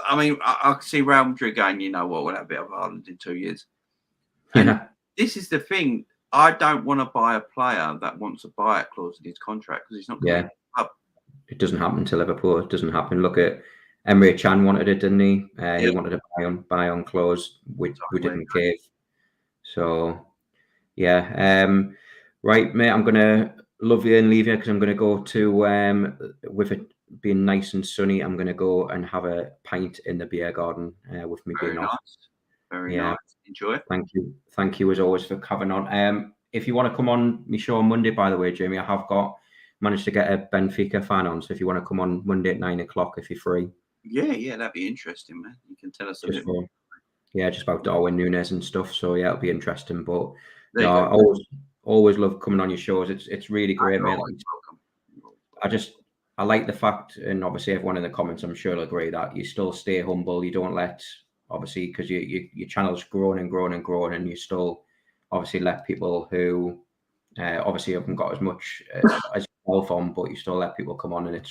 Speaker 1: I mean, I can see Real Madrid going, you know what, we'll have a bit of Haaland in 2 years. And this is the thing. I don't want to buy a player that wants a buyout clause in his contract, because he's not going to up.
Speaker 2: It doesn't happen to Liverpool. It doesn't happen. Look at Emre Can wanted it, didn't he? He wanted a buy on clause, which we didn't give. So, yeah. Right, mate, I'm going to love you and leave you, because I'm going to go to, with it being nice and sunny, I'm going to go and have a pint in the beer garden with me being off.
Speaker 1: Very nice. Enjoy it.
Speaker 2: Thank you as always for coming on. if you want to come on my show on Monday, by the way, Jamie, I have managed to get a Benfica fan on. So if you want to come on Monday at 9 o'clock, if you're free.
Speaker 1: Yeah, that'd be interesting, man. You can tell us a bit more.
Speaker 2: Yeah, just about Darwin Núñez and stuff. So yeah, it'll be interesting. But
Speaker 1: There
Speaker 2: no,
Speaker 1: you
Speaker 2: I
Speaker 1: go.
Speaker 2: always love coming on your shows. It's really great, mate. I like the fact, and obviously everyone in the comments, I'm sure will agree, that you still stay humble. You don't let, obviously, because your channel's grown and grown and grown, and you still obviously let people who obviously haven't got as much as yourself on, but you still let people come on, and it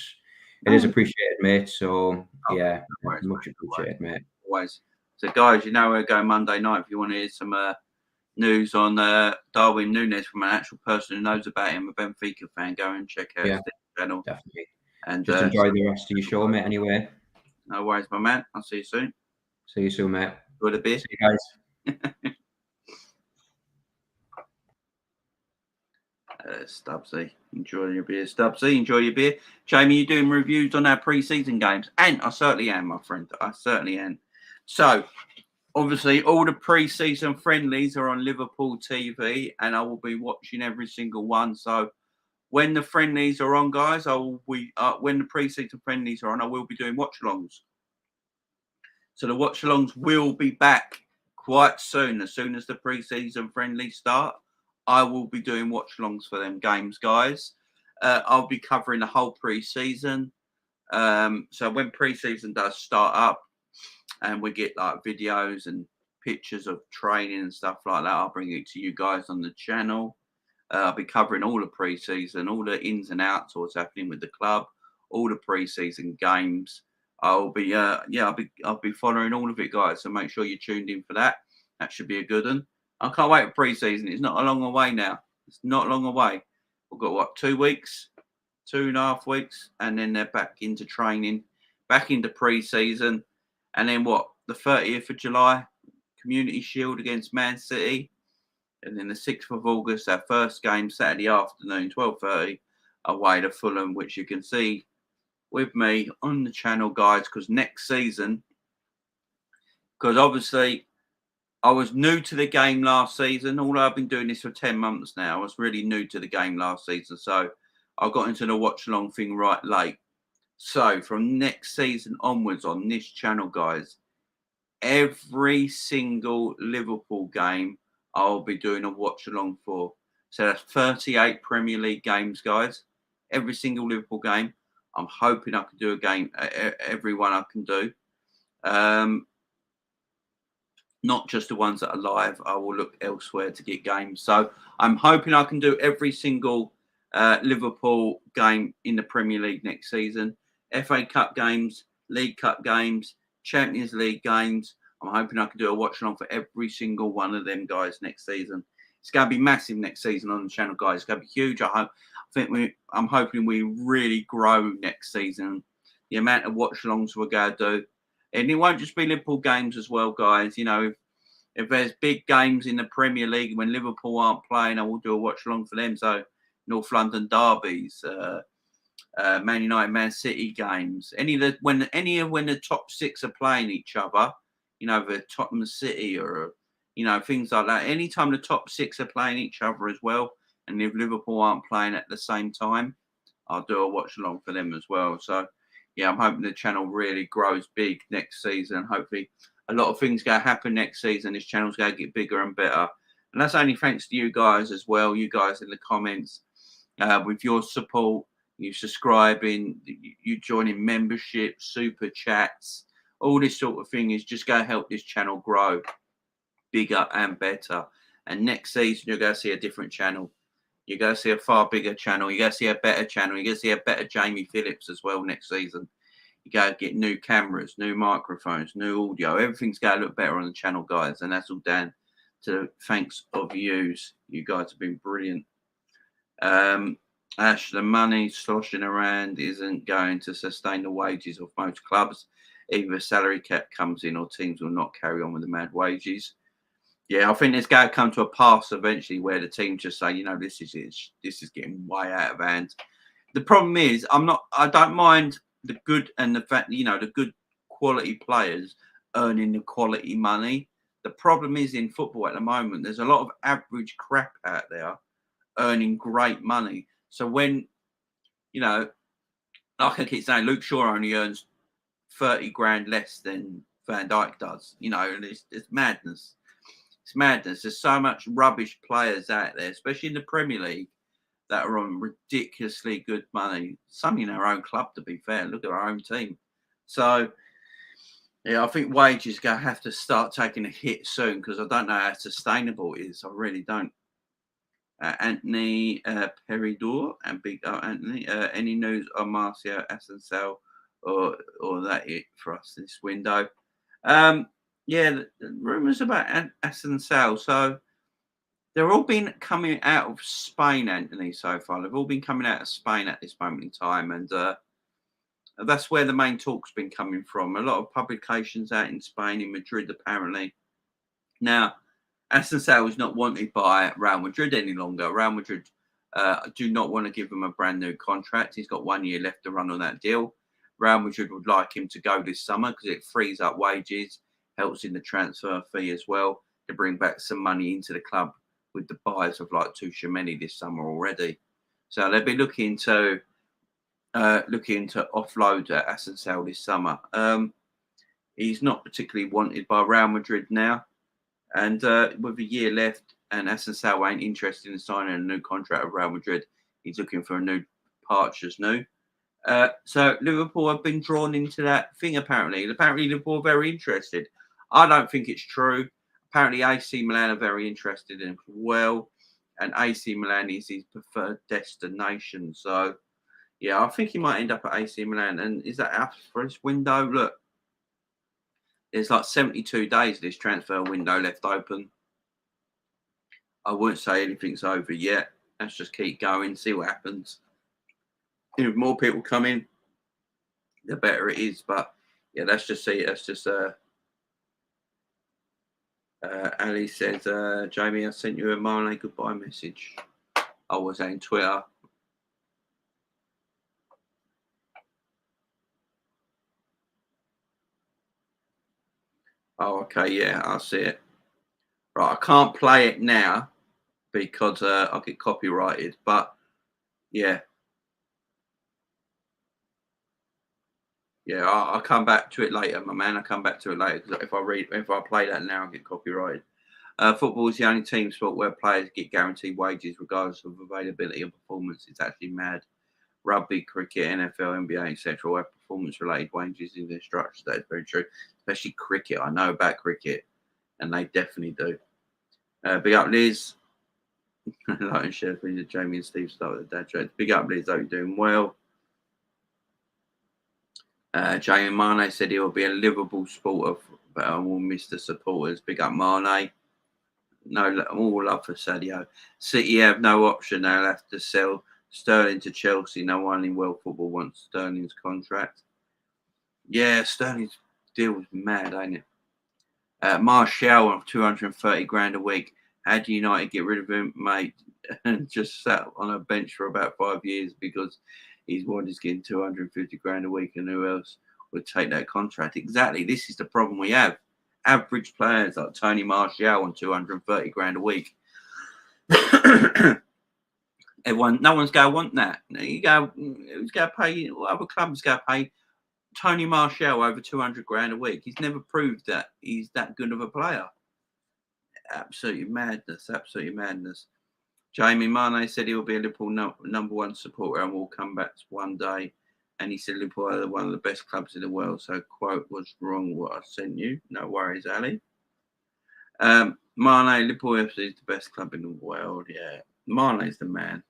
Speaker 2: is appreciated, mate. So yeah, much appreciated, mate.
Speaker 1: Always. So guys, you know we're going Monday night. If you want to hear some news on Darwin Núñez from an actual person who knows about him, a Benfica fan, go and check out his channel.
Speaker 2: Definitely.
Speaker 1: And
Speaker 2: just enjoy the rest of your show, mate. Anyway.
Speaker 1: No worries, my man. I'll see you soon.
Speaker 2: See you soon, mate.
Speaker 1: Good a bit.
Speaker 2: See you guys.
Speaker 1: Stubbsy, enjoy your beer. Stubbsy, enjoy your beer. Jamie, you're doing reviews on our pre-season games, and I certainly am, my friend. I certainly am. So, obviously, all the pre-season friendlies are on Liverpool TV, and I will be watching every single one. So, when the friendlies are on, guys, I will be when the pre-season friendlies are on, I will be doing watch-alongs. So the watch-alongs will be back quite soon. As soon as the pre-season friendlies start, I will be doing watch-alongs for them games, guys. I'll be covering the whole pre-season. So when pre-season does start up, and we get like videos and pictures of training and stuff like that, I'll bring it to you guys on the channel. I'll be covering all the pre-season, all the ins and outs, what's happening with the club, all the pre-season games. I'll be following all of it, guys. So make sure you're tuned in for that. That should be a good one. I can't wait for pre-season. It's not a long away now. It's not long away. We've got 2 weeks, 2.5 weeks, and then they're back into training, back into pre-season, and then the 30th of July, Community Shield against Man City. And then the 6th of August, our first game, Saturday afternoon, 12:30, away to Fulham, which you can see with me on the channel, guys, because next season, because obviously I was new to the game last season. Although I've been doing this for 10 months now, I was really new to the game last season. So I got into the watch-along thing right late. So from next season onwards on this channel, guys, every single Liverpool game I'll be doing a watch along for. So that's 38 Premier League games, guys. Every single Liverpool game. I'm hoping I can do a game, every one I can do. Not just the ones that are live. I will look elsewhere to get games. So I'm hoping I can do every single Liverpool game in the Premier League next season. FA Cup games, League Cup games, Champions League games. I'm hoping I can do a watch along for every single one of them, guys, next season. It's going to be massive next season on the channel, guys. It's going to be huge. I'm hoping we really grow next season. The amount of watch alongs we're going to do. And it won't just be Liverpool games as well, guys. You know, if there's big games in the Premier League when Liverpool aren't playing, I will do a watch along for them. So North London derbies, Man United, Man City games, when the top six are playing each other, you know, the Tottenham City or, you know, things like that. Anytime the top six are playing each other as well, and if Liverpool aren't playing at the same time, I'll do a watch along for them as well. So, yeah, I'm hoping the channel really grows big next season. Hopefully, a lot of things going to happen next season. This channel's going to get bigger and better. And that's only thanks to you guys as well, you guys in the comments, with your support, you subscribing, you joining membership, super chats, all this sort of thing is just going to help this channel grow bigger and better. And next season, you're going to see a different channel. You're going to see a far bigger channel. You're going to see a better channel. You're going to see a better Jamie Phillips as well next season. You're going to get new cameras, new microphones, new audio. Everything's going to look better on the channel, guys. And that's all down to the thanks of yous. You guys have been brilliant. Ash, the money sloshing around isn't going to sustain the wages of most clubs. Either a salary cap comes in or teams will not carry on with the mad wages. Yeah, I think there's going to come to a pass eventually where the team just say, you know, this is getting way out of hand. The problem is, I don't mind the good and the fact, you know, the good quality players earning the quality money. The problem is in football at the moment, there's a lot of average crap out there earning great money. So when, like I keep saying, Luke Shaw only earns 30 grand less than Van Dijk does, and it's madness. It's madness. There's so much rubbish players out there, especially in the Premier League, that are on ridiculously good money. Some in our own club, to be fair. Look at our own team. So, yeah, I think wages are going to have to start taking a hit soon because I don't know how sustainable it is. I really don't. Anthony Peridor and Big Anthony. Any news on Marcio Asensio or that it for us this window? Yeah, the rumours about Asensio. So they're all been coming out of Spain, Anthony, so far. They've all been coming out of Spain at this moment in time. And that's where the main talk's been coming from. A lot of publications out in Spain, in Madrid, apparently. Now, Asensio is not wanted by Real Madrid any longer. Real Madrid do not want to give him a brand new contract. He's got 1 year left to run on that deal. Real Madrid would like him to go this summer because it frees up wages, helps in the transfer fee as well, to bring back some money into the club with the buyers of like Tchouaméni this summer already. So they'll be looking to offload Asensio this summer. He's not particularly wanted by Real Madrid now. And with a year left, and Asensio ain't interested in signing a new contract with Real Madrid, he's looking for a new departures new. So Liverpool have been drawn into that thing, apparently. Apparently, Liverpool are very interested. I don't think it's true. Apparently, AC Milan are very interested in him as well. And AC Milan is his preferred destination. So, yeah, I think he might end up at AC Milan. And is that out for this window? Look, there's like 72 days of this transfer window left open. I wouldn't say anything's over yet. Let's just keep going, see what happens. If more people come in, the better it is. But yeah, let's just see. Let's just Ali says, Jamie, I sent you a Marley goodbye message. I was on Twitter. Oh, okay, yeah, I see it. Right, I can't play it now because I'll get copyrighted. But yeah. Yeah, I'll come back to it later, my man. I'll come back to it later because if I play that now, I'll get copyrighted. Football is the only team sport where players get guaranteed wages regardless of availability and performance. It's actually mad. Rugby, cricket, NFL, NBA, etc. all have performance-related wages in their structure. That is very true. Especially cricket. I know about cricket, and they definitely do. Big up, Liz. Like and share with Jamie and Steve start with the dad jokes. Big up, Liz. Hope you're doing well. Jamie Mane said he will be a Liverpool supporter, but I will miss the supporters. Big up Mane. No, all love for Sadio. City have no option. They'll have to sell Sterling to Chelsea. No one in world football wants Sterling's contract. Yeah, Sterling's deal was mad, ain't it? Martial on 230 grand a week. How do United get rid of him, mate? And just sat on a bench for about 5 years because his ward is getting 250 grand a week, and who else would take that contract? Exactly. This is the problem we have. Average players like Tony Martial on 230 grand a week. No one's going to want that. Who's going to pay? Other clubs going to pay Tony Martial over 200 grand a week? He's never proved that he's that good of a player. Absolutely madness. Absolutely madness. Jamie Mane said he will be a Liverpool number one supporter and will come back one day. And he said Liverpool are one of the best clubs in the world. So, quote, was wrong what I sent you. No worries, Ali. Mane, Liverpool FC is the best club in the world. Yeah, Mane is the man.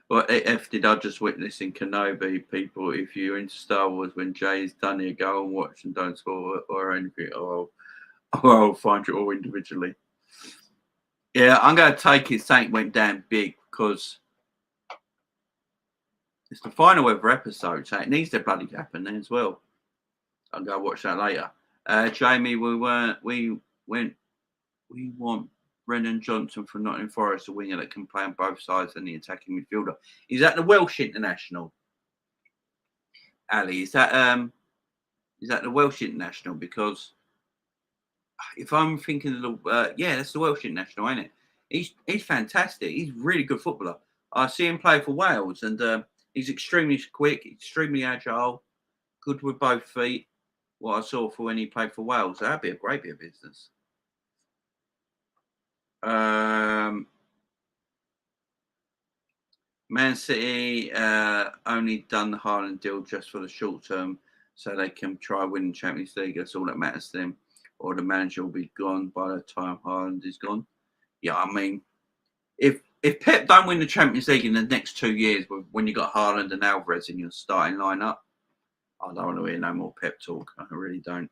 Speaker 1: What F did I just witness in Kenobi, people? If you're into Star Wars, when Jay's done here, go and watch and don't spoil it or anything. Or I'll find you all individually. Yeah, I'm going to take it. Saint went down big because it's the final ever episode, so it needs to bloody happen then as well. I'll go watch that later. Jamie, we want Brennan Johnson from Nottingham Forest, a winger that can play on both sides and the attacking midfielder. Is that the Welsh international? Ali, is that the Welsh international? Because if I'm thinking of the yeah, that's the Welsh international, ain't it? He's fantastic. He's a really good footballer. I see him play for Wales, and he's extremely quick, extremely agile, good with both feet. What I saw for when he played for Wales, that'd be a great bit of business. Man City only done the Haaland deal just for the short term, so they can try winning Champions League. That's all that matters to them. Or the manager will be gone by the time Haaland is gone. Yeah, I mean, if Pep don't win the Champions League in the next 2 years, when you got Haaland and Alvarez in your starting lineup, I don't want to hear no more Pep talk. I really don't.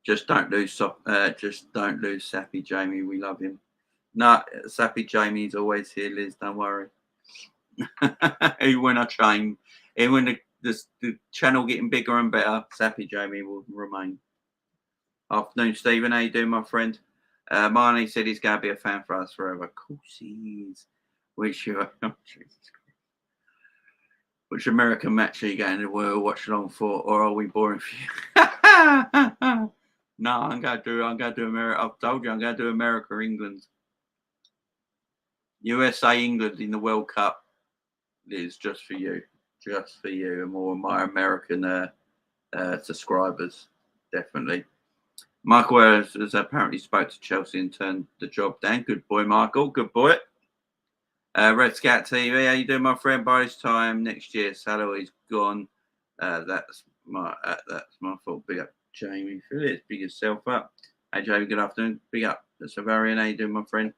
Speaker 1: Just don't lose Sappy Jamie. We love him. No, Sappy Jamie's always here, Liz. Don't worry. When I change, and when the channel getting bigger and better, Sappy Jamie will remain. Afternoon, Stephen. How you doing, my friend? Marnie said he's going to be a fan for us forever. Of course he is. Which American match are you going to watch along for, or are we boring for you? No, I'm going to do America. I've told you I'm going to do America, England, USA, England in the World Cup. Liz, just for you, and more of my American subscribers, definitely. Michael has apparently spoke to Chelsea and turned the job down. Good boy, Michael. Good boy. Red Scout TV, how you doing, my friend? By this time next year, Salah is gone. That's my fault. Big up, Jamie. Phillips, big yourself up. Hey, Jamie. Good afternoon. Big up, Savarian. How you doing, my friend?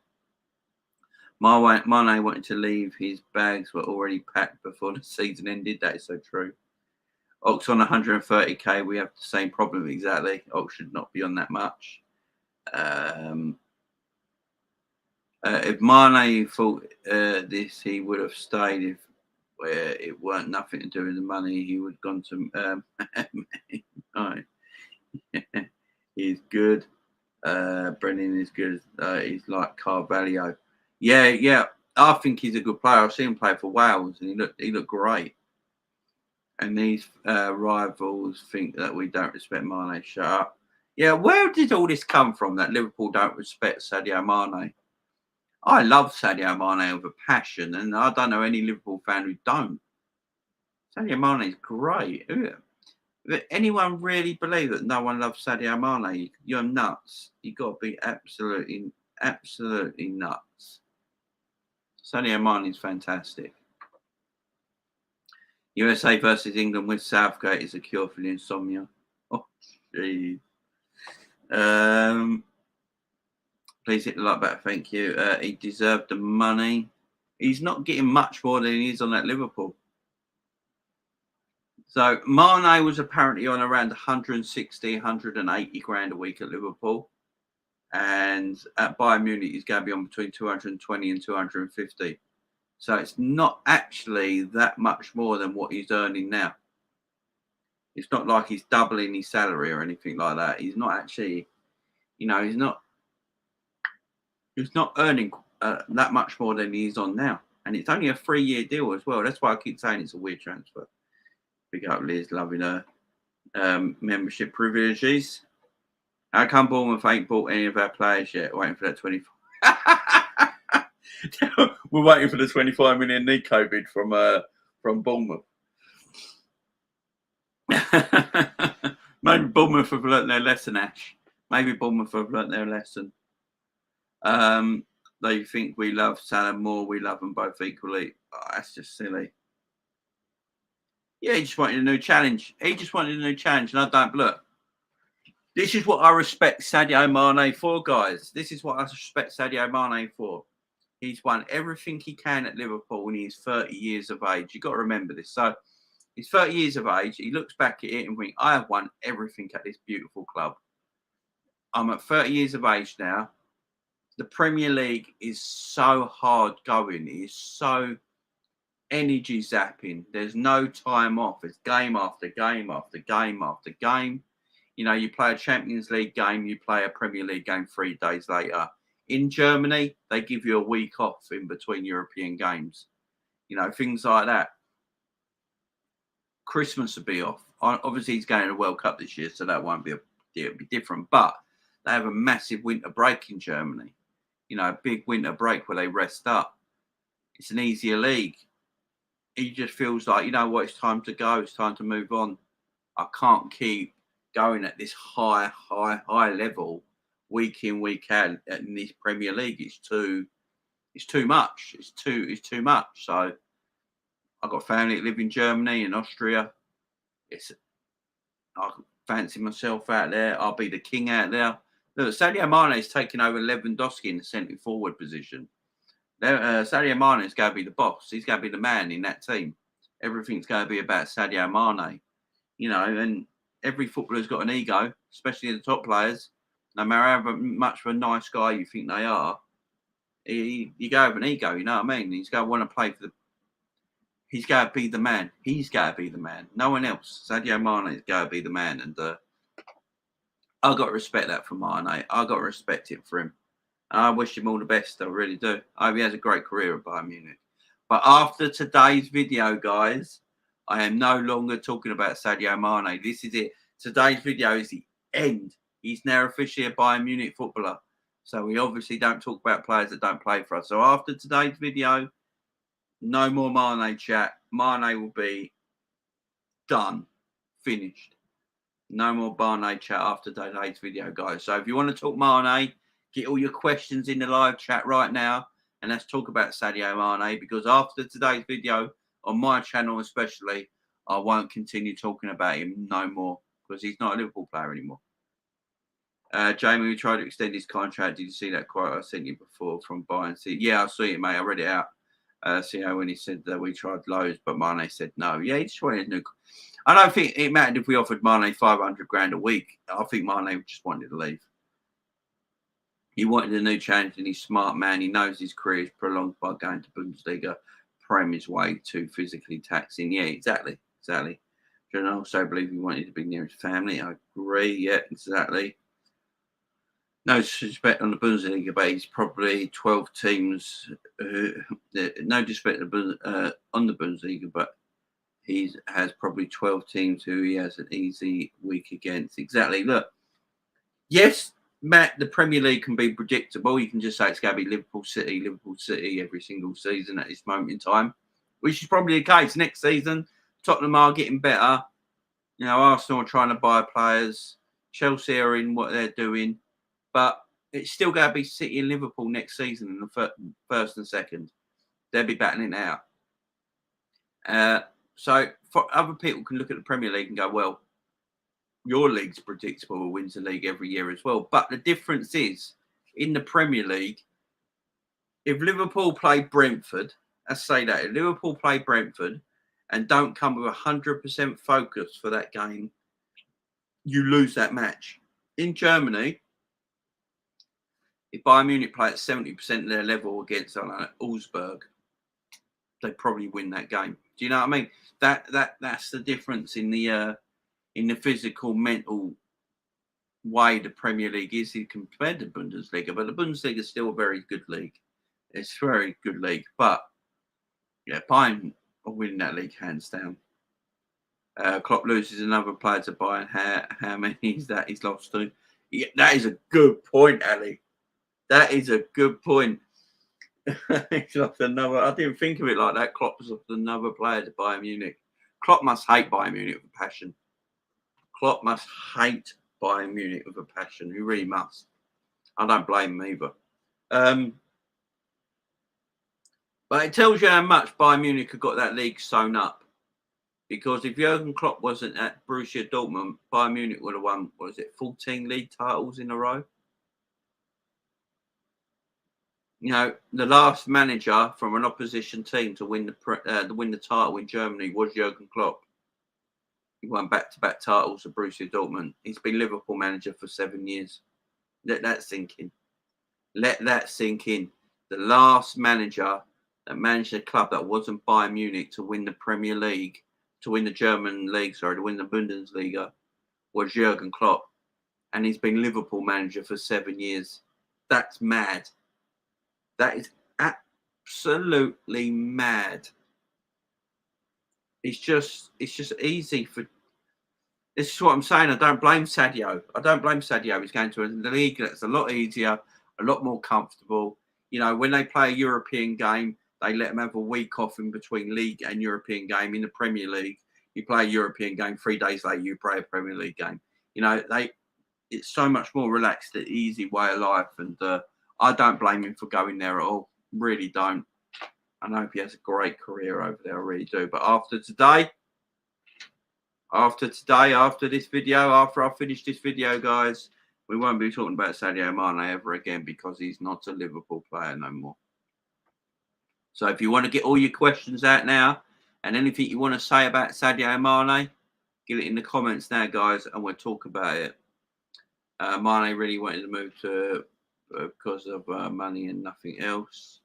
Speaker 1: Mane wanted to leave. His bags were already packed before the season ended. That is so true. Ox on 130k. We have the same problem exactly. Ox should not be on that much. If Mane thought this, he would have stayed. If it weren't nothing to do with the money, he would have gone to. No. He's good. Brennan is good. He's like Carvalho. Yeah. I think he's a good player. I've seen him play for Wales, and he looked great. And these rivals think that we don't respect Mane. Shut up. Yeah, where did all this come from? That Liverpool don't respect Sadio Mane. I love Sadio Mane with a passion, and I don't know any Liverpool fan who don't. Sadio Mane is great. But anyone really believe that no one loves Sadio Mane? You're nuts. You got to be absolutely nuts. Sadio Mane is fantastic. USA versus England with Southgate is a cure for the insomnia. Oh, jeez. Please hit the like button. Thank you. He deserved the money. He's not getting much more than he is on that Liverpool. So Mane was apparently on around 160, 180 grand a week at Liverpool. And at Bayern Munich, he's going to be on between 220 and 250. So it's not actually that much more than what he's earning now. It's not like he's doubling his salary or anything like that. He's not actually, he's not earning that much more than he's on now. And it's only a 3-year deal as well. That's why I keep saying it's a weird transfer. Big up Liz, loving her membership privileges. How come Bournemouth ain't bought any of our players yet? Waiting for that 25. We're waiting for the 25 million Nico bid from Bournemouth. Maybe Bournemouth have learnt their lesson, Ash. Maybe Bournemouth have learnt their lesson. They think we love Salah more. We love them both equally. Oh, that's just silly. Yeah, he just wanted a new challenge. And I don't look. This is what I respect Sadio Mane for, guys. This is what I respect Sadio Mane for. He's won everything he can at Liverpool when he's 30 years of age. You've got to remember this. So he's 30 years of age. He looks back at it and thinks, I have won everything at this beautiful club. I'm at 30 years of age now. The Premier League is so hard going. It is so energy zapping. There's no time off. It's game after game after game after game. You play a Champions League game, you play a Premier League game 3 days later. In Germany, they give you a week off in between European games. Things like that. Christmas will be off. Obviously, he's going to the World Cup this year, so that won't be it'll be different. But they have a massive winter break in Germany. You know, a big winter break where they rest up. It's an easier league. He just feels like, you know what, it's time to go. It's time to move on. I can't keep going at this high level week in, week out in this Premier League. It's too much. It's too much. So I've got family that live in Germany and Austria. I fancy myself out there. I'll be the king out there. Look, Sadio Mane is taking over Lewandowski in the centre forward position. Sadio Mane is going to be the boss. He's going to be the man in that team. Everything's going to be about Sadio Mane. You know, and every footballer's got an ego, especially the top players. No matter how much of a nice guy you think they are, you go with an ego, you know what I mean? He's going to want to play for the... He's going to be the man. He's going to be the man. No one else. Sadio Mane is going to be the man. And I've got to respect that for Mane. I've got to respect it for him. And I wish him all the best. I really do. I hope he has a great career at Bayern Munich. But after today's video, guys, I am no longer talking about Sadio Mane. This is it. Today's video is the end. He's now officially a Bayern Munich footballer. So we obviously don't talk about players that don't play for us. So after today's video, no more Mane chat. Mane will be done. Finished. No more Mane chat after today's video, guys. So if you want to talk Mane, get all your questions in the live chat right now. And let's talk about Sadio Mane. Because after today's video, on my channel especially, I won't continue talking about him no more. Because he's not a Liverpool player anymore. Jamie, we tried to extend his contract. Did you see that quote I sent you before from Bayern? Yeah, I saw it, mate. I read it out. See how when he said that we tried loads, but Mane said no. Yeah, he just wanted a new. I don't think it mattered if we offered Mane 500 grand a week. I think Mane just wanted to leave. He wanted a new challenge, and he's a smart man. He knows his career is prolonged by going to Bundesliga. Prem is way too physically taxing. Yeah, exactly. I also believe he wanted to be near his family. I agree. Yeah, exactly. No disrespect on the Bundesliga, but he's probably 12 teams. No disrespect on the Bundesliga, but he has probably 12 teams who he has an easy week against. Exactly. Look, yes, Matt, the Premier League can be predictable. You can just say it's going to be Liverpool City every single season at this moment in time, which is probably the case. Next season, Tottenham are getting better. You know, Arsenal are trying to buy players. Chelsea are in what they're doing. But it's still going to be City and Liverpool next season in the first and second. They'll be battling it out. So for other people can look at the Premier League and go, well, your league's predictable, who wins the league every year as well. But the difference is, in the Premier League, if Liverpool play Brentford, let's say that, if Liverpool play Brentford and don't come with 100% focus for that game, you lose that match. In Germany, if Bayern Munich play at 70% of their level against Augsburg, they probably win that game. Do you know what I mean? That's the difference in the physical, mental way the Premier League is compared to Bundesliga. But the Bundesliga is still a very good league. It's a very good league. But yeah, Bayern will win that league hands down. Klopp loses another player to Bayern. How many is that he's lost to? Yeah, that is a good point, Ali. That is a good point. He's lost another. I didn't think of it like that. Klopp was lost another player to Bayern Munich. Klopp must hate Bayern Munich with a passion. Klopp must hate Bayern Munich with a passion. He really must. I don't blame him either. But it tells you how much Bayern Munich have got that league sewn up. Because if Jurgen Klopp wasn't at Borussia Dortmund, Bayern Munich would have won, 14 league titles in a row? You know, the last manager from an opposition team to win the title in Germany was Jurgen Klopp. He won back-to-back titles at Borussia Dortmund. He's been Liverpool manager for 7 years. Let that sink in. Let that sink in. The last manager that managed a club that wasn't Bayern Munich to win the Premier League, to win the German league, to win the Bundesliga, was Jurgen Klopp. And he's been Liverpool manager for 7 years. That's mad. That is absolutely mad. it's just easy for. This is what I'm saying. I don't blame Sadio. I don't blame Sadio. He's going to the league that's a lot easier, a lot more comfortable. You know, when they play a European game, they let them have a week off in between league and European game. In the Premier League, you play a European game, 3 days later you play a Premier League game. You know, it's so much more relaxed, an easy way of life, and I don't blame him for going there at all. Really don't. I hope he has a great career over there. I really do. But after this video, after I finish this video, guys, we won't be talking about Sadio Mane ever again because he's not a Liverpool player no more. So if you want to get all your questions out now and anything you want to say about Sadio Mane, get it in the comments now, guys, and we'll talk about it. Mane really wanted to move to because of money and nothing else.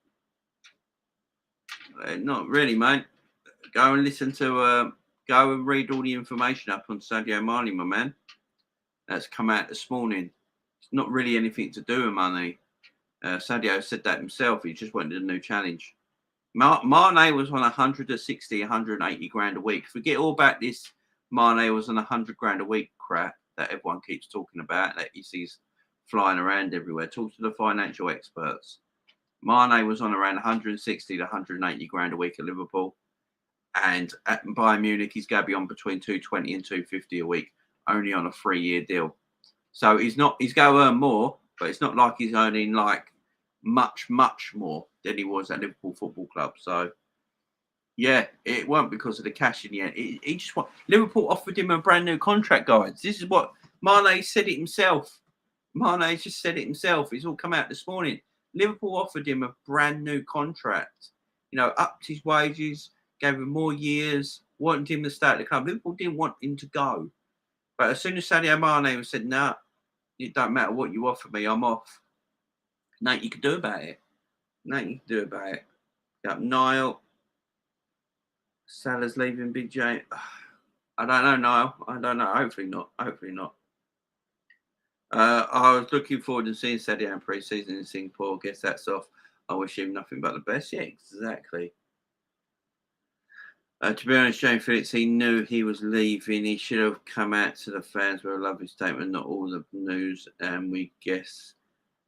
Speaker 1: Not really, mate. Go and listen to, go and read all the information up on Sadio Mane, my man. That's come out this morning. It's not really anything to do with money. Sadio said that himself. He just wanted a new challenge. Mane was on 160, 180 grand a week. Forget all about this. Mane was on 100 grand a week crap that everyone keeps talking about, that he sees flying around everywhere. Talk to the financial experts. Mane was on around 160 to 180 grand a week at Liverpool. And at Bayern Munich, he's going to be on between 220 and 250 a week, only on a 3-year deal. So he's going to earn more, but it's not like he's earning like much more than he was at Liverpool Football Club. So yeah, it won't because of the cash in the end. He just Liverpool offered him a brand new contract, guys. This is what Mane said it himself. Mane just said it himself. It's all come out this morning. Liverpool offered him a brand new contract. You know, upped his wages, gave him more years, wanted him to stay at the club. Liverpool didn't want him to go. But as soon as Sadio Mane said, "No, it don't matter what you offer me, I'm off." Nothing you can do about it. Nothing you can do about it. Got Niall. Salah's leaving Big J. I don't know, Niall. I don't know. Hopefully not. Hopefully not. I was looking forward to seeing Sadio in pre-season in Singapore. Guess that's off. I wish him nothing but the best. Yeah, exactly. To be honest, Jane Phillips, he knew he was leaving. He should have come out to the fans with a lovely statement, not all the news. And we guess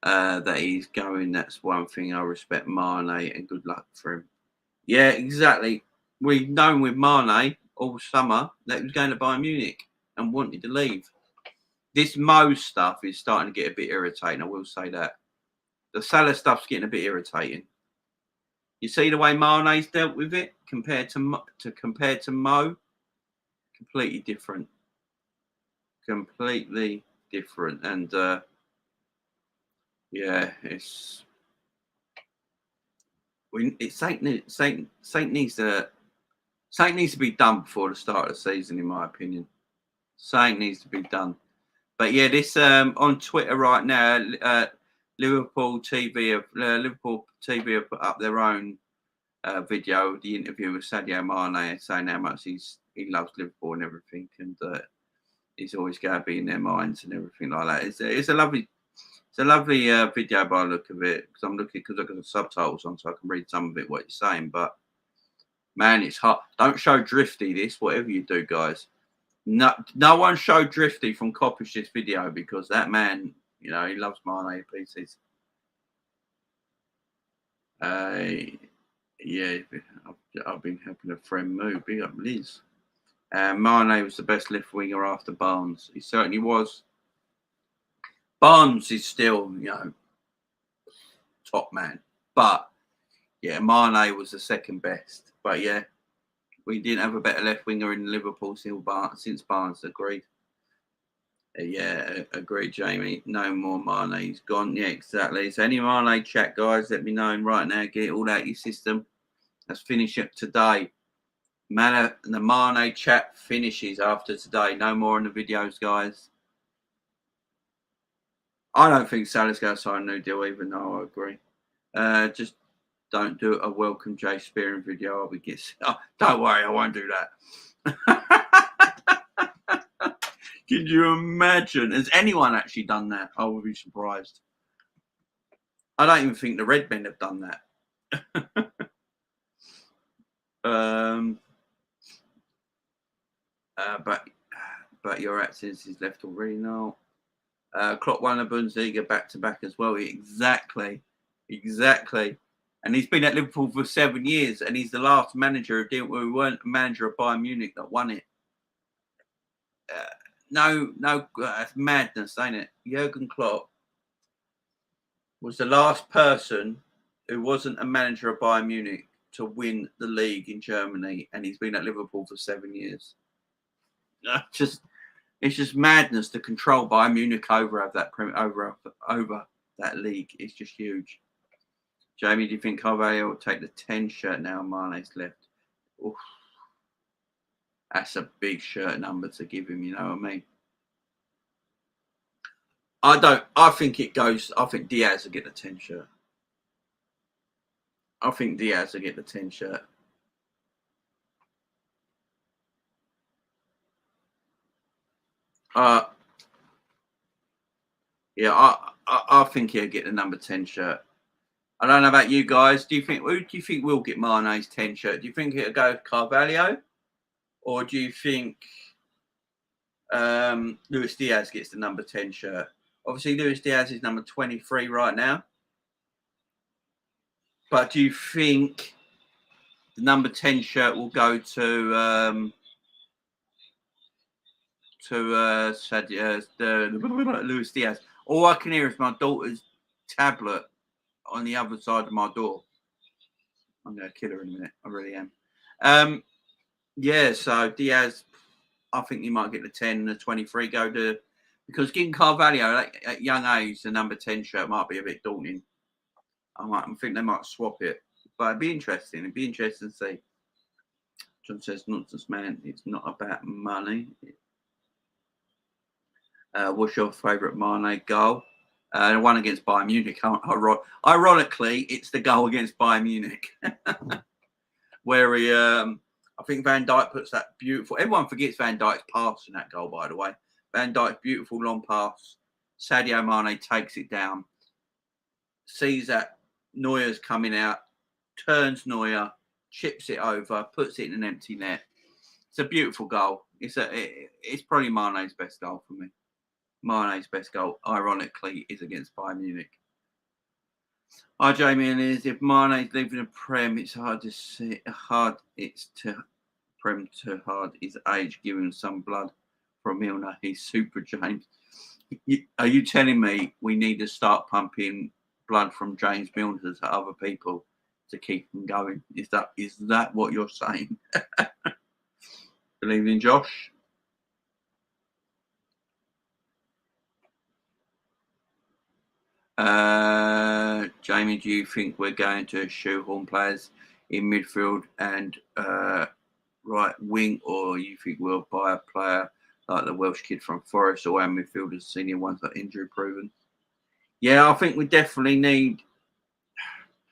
Speaker 1: that he's going. That's one thing. I respect Mane and good luck for him. Yeah, exactly. We've known with Mane all summer that he was going to Bayern Munich and wanted to leave. This Mo stuff is starting to get a bit irritating. I will say that. The Salah stuff's getting a bit irritating. You see the way Mane's dealt with it compared to Mo? Completely different. Completely different. And yeah, Saint needs to be done before the start of the season, in my opinion. Saint needs to be done. But yeah, this on Twitter right now, Liverpool TV have put up their own video, the interview with Sadio Mane, saying how much he loves Liverpool and everything, and he's always going to be in their minds and everything like that. It's a lovely video by the look of it, because I've got the subtitles on, so I can read some of it what you're saying. But man, it's hot. Don't show Drifty this, whatever you do, guys. No one showed Drifty from Coppish this video, because that man, you know, he loves Mane pieces. Yeah, I've been helping a friend move. Big up Liz. Mane was the best left winger after Barnes. He certainly was. Barnes is still, you know, top man. But yeah, Mane was the second best. But yeah, we didn't have a better left winger in Liverpool since Barnes. Agreed. Yeah, agreed, Jamie. No more Mane. He's gone. Yeah, exactly. So any Mane chat, guys, let me know right now. Get it all out of your system. Let's finish it today. The Mane chat finishes after today. No more in the videos, guys. I don't think Salah's going to sign a new deal, even though I agree. Just don't do a welcome Jay Spearing video. I'll be getting. Oh, don't worry, I won't do that. Can you imagine? Has anyone actually done that? I would be surprised. I don't even think the Red Men have done that. But your since he's left already now. Klopp won the Bundesliga back to back as well. Exactly. And he's been at Liverpool for 7 years, and he's the last manager who weren't a manager of Bayern Munich that won it. That's madness, ain't it? Jurgen Klopp was the last person who wasn't a manager of Bayern Munich to win the league in Germany, and he's been at Liverpool for 7 years. It's just madness to control Bayern Munich over that league. It's just huge. Jamie, do you think Carvalho will take the 10 shirt now? Mane's left. Oof. That's a big shirt number to give him. You know what I mean? I think it goes. I think Diaz will get the 10 shirt. I think Diaz will get the 10 shirt. I think he'll get the number 10 shirt. I don't know about you guys. Who do you think will get Mane's 10 shirt? Do you think it'll go Carvalho, or do you think Luis Diaz gets the number 10 shirt? Obviously, Luis Diaz is number 23 right now. But do you think the number 10 shirt will go to Luis Diaz? All I can hear is my daughter's tablet on the other side of my door. I'm going to kill her in a minute. I really am. So Diaz, I think he might get the 10 and the 23 go to, because getting Carvalho at young age, the number 10 shirt might be a bit daunting. I think they might swap it, but it'd be interesting. It'd be interesting to see. John says, nonsense, man. It's not about money. What's your favourite Mane goal? The one against Bayern Munich. Ironically, it's the goal against Bayern Munich, where he, I think Van Dijk puts that beautiful. Everyone forgets Van Dijk's pass in that goal, by the way. Van Dijk's beautiful long pass. Sadio Mane takes it down, sees that Neuer's coming out, turns Neuer, chips it over, puts it in an empty net. It's a beautiful goal. It's probably Mane's best goal for me. Mane's best goal, ironically, is against Bayern Munich. Hi, Jamie, and if Mane's leaving the Prem, it's hard to see. It's to Prem too hard. His age, give him some blood from Milner. He's super, James. Are you telling me we need to start pumping blood from James Milner to other people to keep them going? Is that what you're saying? Good evening, Josh. Jamie, do you think we're going to shoehorn players in midfield and right wing, or you think we'll buy a player like the Welsh kid from Forest, or our midfielders, senior ones that are injury proven? Yeah, I think we definitely need.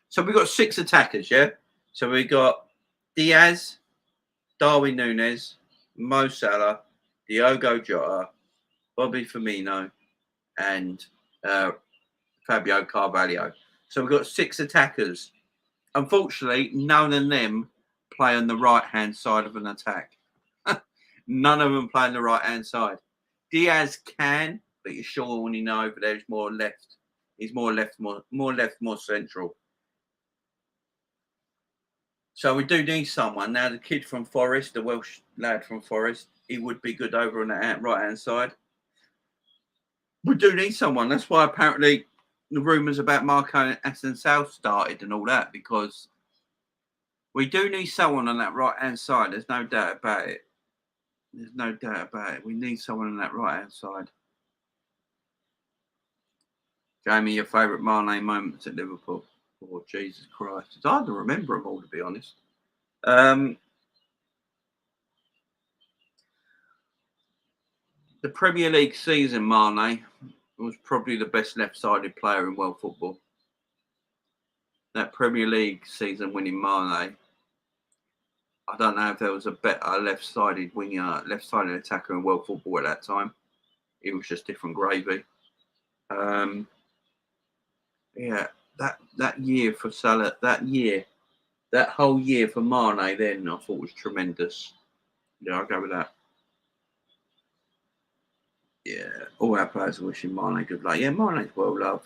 Speaker 1: So we've got 6 attackers, yeah? So we've got Diaz, Darwin Núñez, Mo Salah, Diogo Jota, Bobby Firmino, and Fabio Carvalho. So we've got 6 attackers. Unfortunately, none of them play on the right-hand side of an attack. None of them play on the right-hand side. Diaz can, but you sure when you know over there is more left. He's more left, more central. So we do need someone. Now, the kid from Forest, the Welsh lad from Forest, he would be good over on the right-hand side. We do need someone. That's why apparently the rumours about Marco Aston South started and all that, because we do need someone on that right-hand side. There's no doubt about it. We need someone on that right-hand side. Jamie, your favourite Mane moments at Liverpool? Oh, Jesus Christ. It's hard to remember them all, to be honest. The Premier League season, Mane was probably the best left-sided player in world football. That Premier League season winning Mane, I don't know if there was a better left-sided winger, left-sided attacker in world football at that time. It was just different gravy. That year for Salah, that whole year for Mane then, I thought was tremendous. Yeah, I'll go with that. Yeah, all our players are wishing Mane good luck. Yeah, Mane's well loved.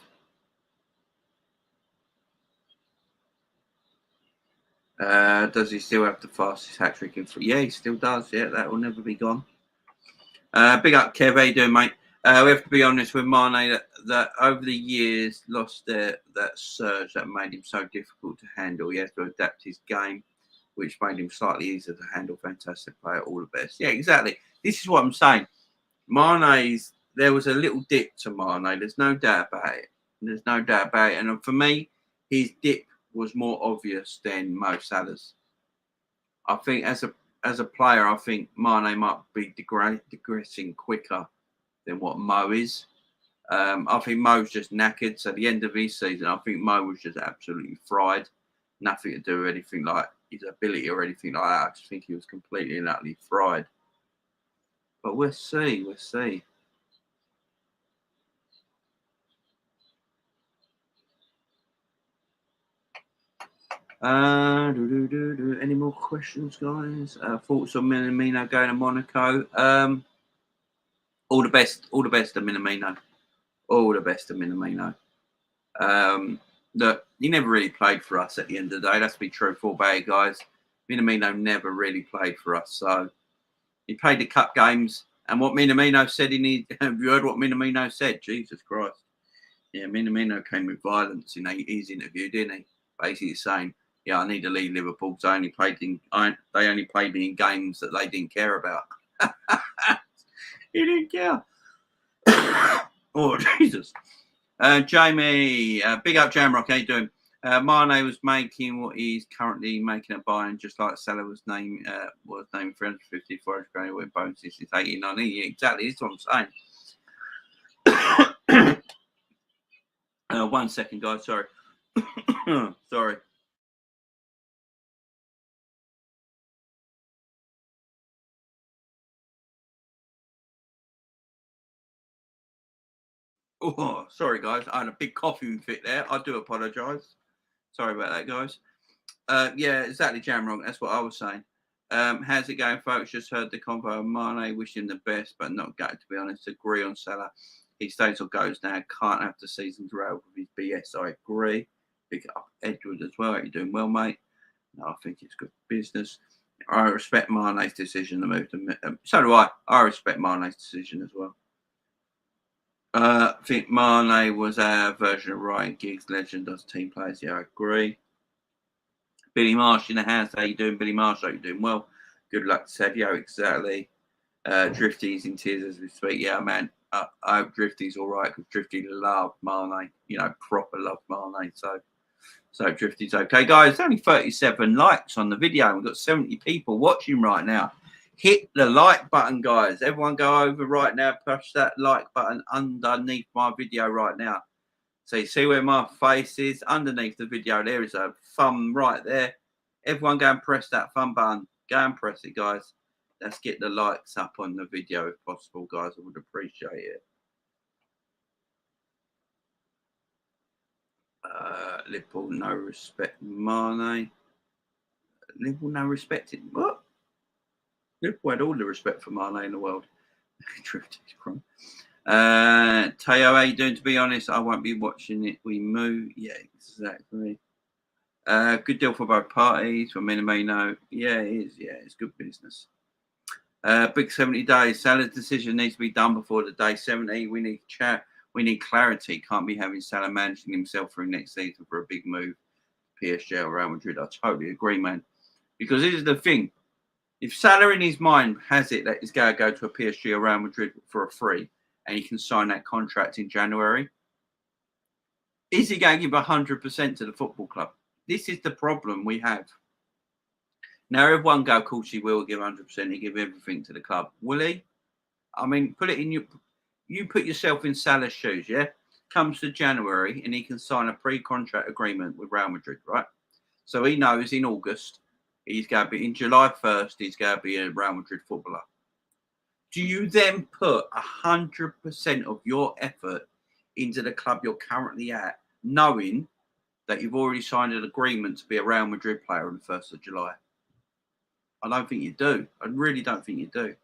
Speaker 1: Does he still have the fastest hat trick in football? Yeah, he still does. Yeah, that will never be gone. Big up, Kev. How you doing, mate? We have to be honest with Mane that over the years lost that surge that made him so difficult to handle. He had to adapt his game, which made him slightly easier to handle. Fantastic player, all the best. Yeah, exactly. This is what I'm saying. There was a little dip to Mane. There's no doubt about it. There's no doubt about it. And for me, his dip was more obvious than Mo Salah's. I think as a player, I think Mane might be digressing quicker than what Mo is. I think Mo's just knackered. So at the end of his season, I think Mo was just absolutely fried. Nothing to do with anything like his ability or anything like that. I just think he was completely and utterly fried. But we'll see. We'll see. Any more questions, guys? Thoughts on Minamino going to Monaco? All the best to Minamino. All the best to Minamino. Look, he never really played for us at the end of the day. Let's be truthful about it, guys. Minamino never really played for us. So he played the cup games. And what Minamino said have you heard what Minamino said? Jesus Christ. Yeah, Minamino came with violence in his interview, didn't he? Basically saying, yeah, I need to leave Liverpool. They only played me in games that they didn't care about. He didn't care. Oh, Jesus. Jamie, big up Jamrock, how you doing? Mane was making what he's currently making at Bayern, just like Salah was named 350 for Australia with bonuses since 89. Yeah, exactly, that's what I'm saying. 1 second, guys, sorry. Sorry. Oh, sorry, guys. I had a big coughing fit there. I do apologise. Sorry about that, guys. Yeah, exactly, Jamrock. That's what I was saying. How's it going, folks? Just heard the convo of Mane. Wish him the best, but not going to be honest. Agree on Salah. He stays or goes now. Can't have the season derailed with his BS. I agree. Pick up Edward as well. How you doing well, mate? No, I think it's good business. I respect Mane's decision to move to. So do I. I respect Mane's decision as well. I think Mane was our version of Ryan Giggs, legend, does team players. Yeah, I agree. Billy Marsh in the house. How you doing, Billy Marsh? Hope you're doing well. Good luck to Sadio. Exactly. Drifty's in tears as we speak. Yeah, man. I hope Drifty's all right because Drifty loved Mane. Proper loved Mane. So Drifty's okay. Guys, only 37 likes on the video. We've got 70 people watching right now. Hit the like button, guys. Everyone go over right now. Push that like button underneath my video right now. So you see where my face is? Underneath the video, there is a thumb right there. Everyone go and press that thumb button. Go and press it, guys. Let's get the likes up on the video if possible, guys. I would appreciate it. Liverpool, no respect. Mane. Liverpool, no respect. What? Liverpool had all the respect for Mane in the world. Teo, how you doing? To be honest, I won't be watching it. We move. Yeah, exactly. Good deal for both parties. For Minamino, yeah, it is. Yeah, it's good business. Big 70 days. Salah's decision needs to be done before the day 70. We need chat. We need clarity. Can't be having Salah managing himself through next season for a big move. PSG or Real Madrid. I totally agree, man. Because this is the thing. If Salah in his mind has it that he's going to go to a PSG or Real Madrid for a free and he can sign that contract in January, is he going to give 100% to the football club? This is the problem we have. Now, everyone go, of course, he will give 100%. He give everything to the club. Will he? I mean, put it in you put yourself in Salah's shoes, yeah? Comes to January and he can sign a pre-contract agreement with Real Madrid, right? So he knows in August, he's going to be in July 1st, he's going to be a Real Madrid footballer. Do you then put 100% of your effort into the club you're currently at, knowing that you've already signed an agreement to be a Real Madrid player on the 1st of July? I don't think you do. I really don't think you do.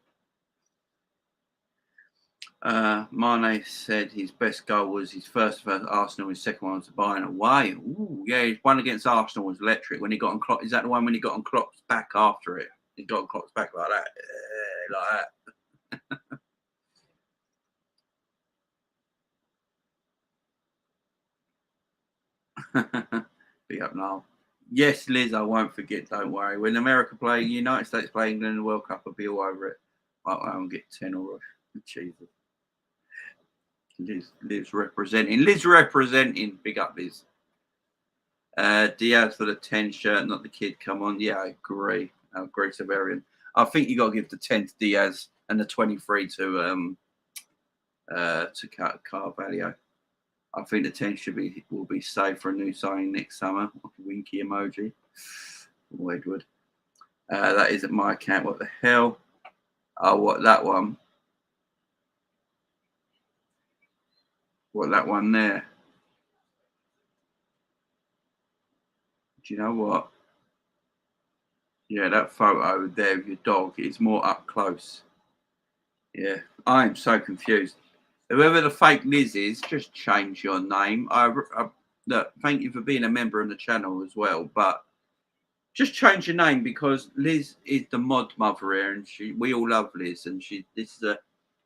Speaker 1: Mane said his best goal was his first for Arsenal, his second one was Bayern away. Ooh, yeah, his one against Arsenal was electric when he got on clock. Is that the one when he got on Klopp's back after it? He got on Klopp's back like that. Like that. Big up now. Yes, Liz, I won't forget, don't worry. When America play, United States play England in the World Cup, I'll be all over it. I won't get 10 or Jesus. Liz representing. Liz representing. Big up, Liz. Diaz for the 10 shirt, not the kid. Come on. Yeah, I agree. Severian. I think you got to give the 10 to Diaz and the 23 to Carvalho. I think the 10 will be saved for a new signing next summer. Winky emoji. Oh, Edward. That isn't my account. What the hell? Oh, what that one? What that one there? Do you know what? Yeah, that photo there of your dog is more up close. Yeah, I'm so confused. Whoever the fake Liz is, just change your name. Look, thank you for being a member of the channel as well, but just change your name because Liz is the mod mother here, and we all love Liz, and this is a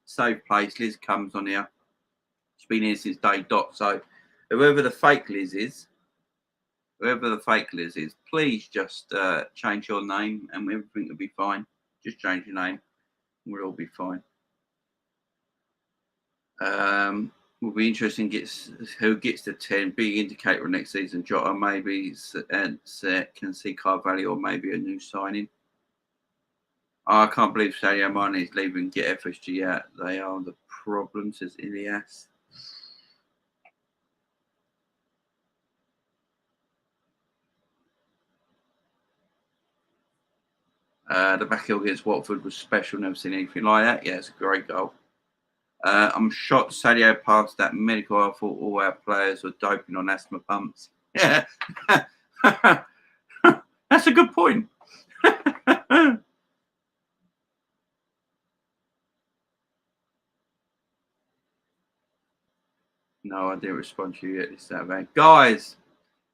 Speaker 1: safe place. Liz comes on here. She's been here since day dot. So whoever the fake Liz is, please just change your name and everything will be fine. Just change your name. We'll all be fine. Will be interesting who gets the 10. Big indicator of next season. Jota maybe and can see Carvalho or maybe a new signing. Oh, I can't believe Sadio Mane is leaving. Get FSG out. They are the problem, says Ilias. The back heel against Watford was special. Never seen anything like that. Yeah, it's a great goal. I'm shocked Sadio passed that medical. I thought all our players were doping on asthma pumps. Yeah. That's a good point. No, I didn't respond to you yet this Saturday. Guys,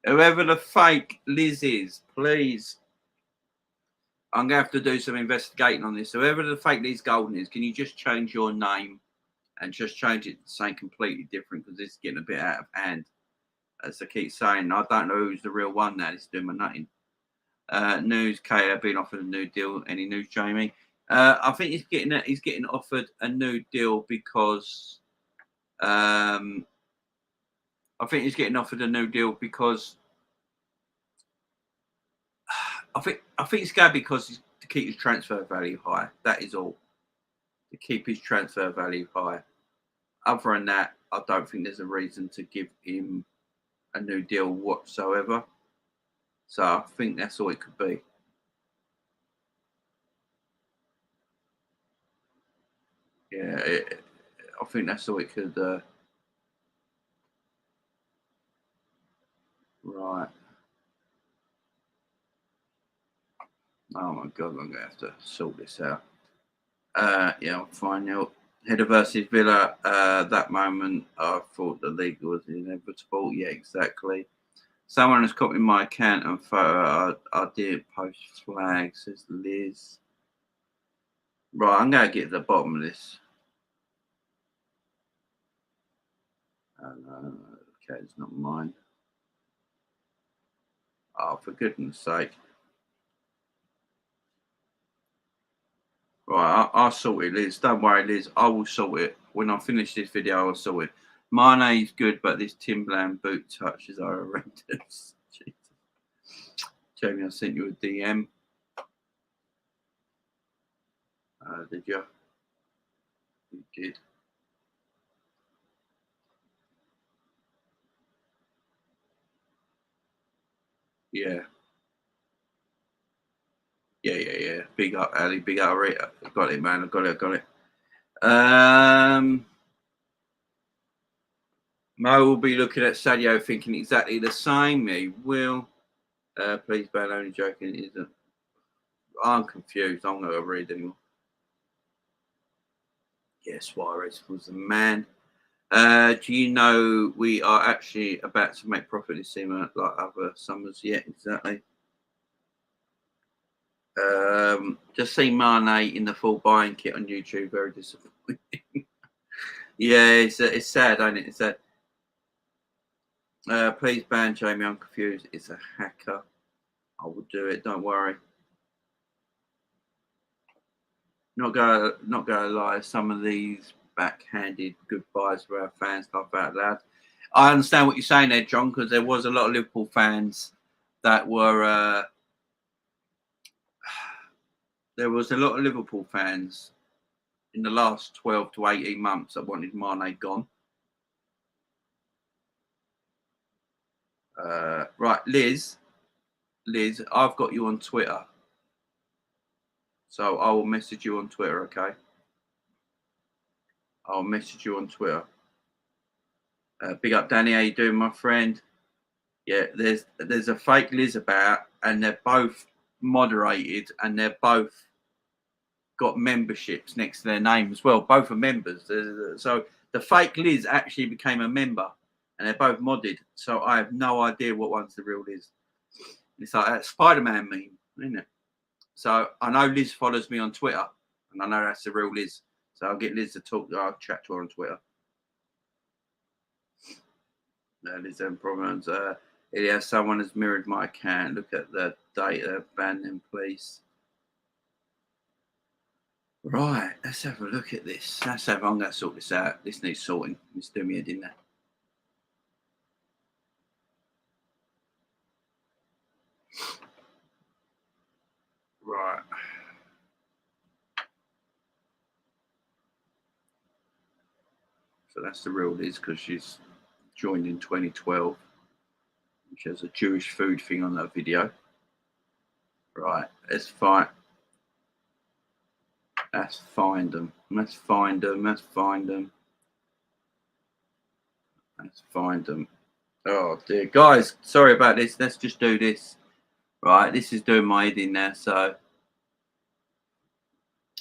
Speaker 1: whoever the fake Liz is, please. I'm going to have to do some investigating on this. Whoever the fake Liz Golden is, can you just change your name and just change it to something completely different because this is getting a bit out of hand. As I keep saying, I don't know who's the real one now. It's doing my nutting. News, KO being offered a new deal. Any news, Jamie? I think he's getting offered a new deal because I think he's getting offered a new deal because I think it's going because to keep his transfer value high. That is all. To keep his transfer value high. Other than that, I don't think there's a reason to give him a new deal whatsoever. So I think that's all it could be. Yeah, I think that's all it could. Right. Oh my God, I'm gonna have to sort this out. Yeah, I'm fine now. Header versus Villa. That moment, I thought the league was inevitable. Yeah, exactly. Someone has copied my account and photo. I did post flag, says Liz. Right, I'm going to get to the bottom of this. Okay, it's not mine. Oh, for goodness sake. Right, I'll sort it, Liz. Don't worry, Liz. I will sort it. When I finish this video, I will sort it. Mane's good, but this Timberland boot touches are horrendous. Jamie, I sent you a DM. Did you? You did. Yeah. Yeah. Big up, Ali. Big up, Rita. I got it, man. I got it. Mo will be looking at Sadio thinking exactly the same. He will. Please, ban only joking. It isn't. I'm confused. I'm not going to read anymore. Yeah, Suarez was the man. Do you know we are actually about to make profit this summer like other summers? Yeah, exactly. Just see Mane in the full buying kit on YouTube. Very disappointing. Yeah, it's sad, ain't it? It's sad. Please ban Jamie. I'm confused. It's a hacker. I will do it. Don't worry. Not gonna lie. Some of these backhanded goodbyes for our fans laugh out loud. I understand what you're saying there, John, because there was a lot of Liverpool fans that were. There was a lot of Liverpool fans in the last 12 to 18 months that wanted Mane gone. Right, Liz, I've got you on Twitter. So I will message you on Twitter, okay? I'll message you on Twitter. Big up, Danny. How you doing, my friend? Yeah, there's a fake Liz about, and they're both moderated, and they're both got memberships next to their name as well. Both are members. So the fake Liz actually became a member, and they're both modded. So I have no idea what one's the real Liz. It's like that Spider-Man meme, isn't it? So I know Liz follows me on Twitter, and I know that's the real Liz. So I'll get Liz to talk. I'll chat to her on Twitter. Liz having problems. Yeah, someone has mirrored my account. Look at the data. Ban them, please. Right, let's have a look at this. I'm going to sort this out. This needs sorting. It's doing me a dinner. Right. So that's the real Liz because she's joined in 2012. She has a Jewish food thing on that video. Right, let's find. Let's find them. Let's find them. Let's find them. Let's find them. Oh dear, guys, sorry about this. Let's just do this. Right, this is doing my head in there. So,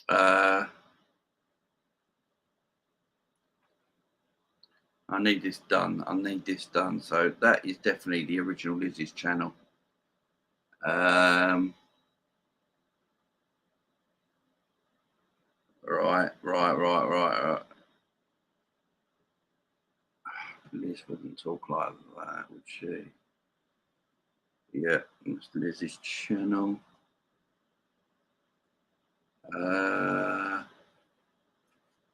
Speaker 1: I need this done. I need this done. So that is definitely the original Lizzie's channel. Right. Liz wouldn't talk like that, would she? Yeah, it's Lizzie's channel.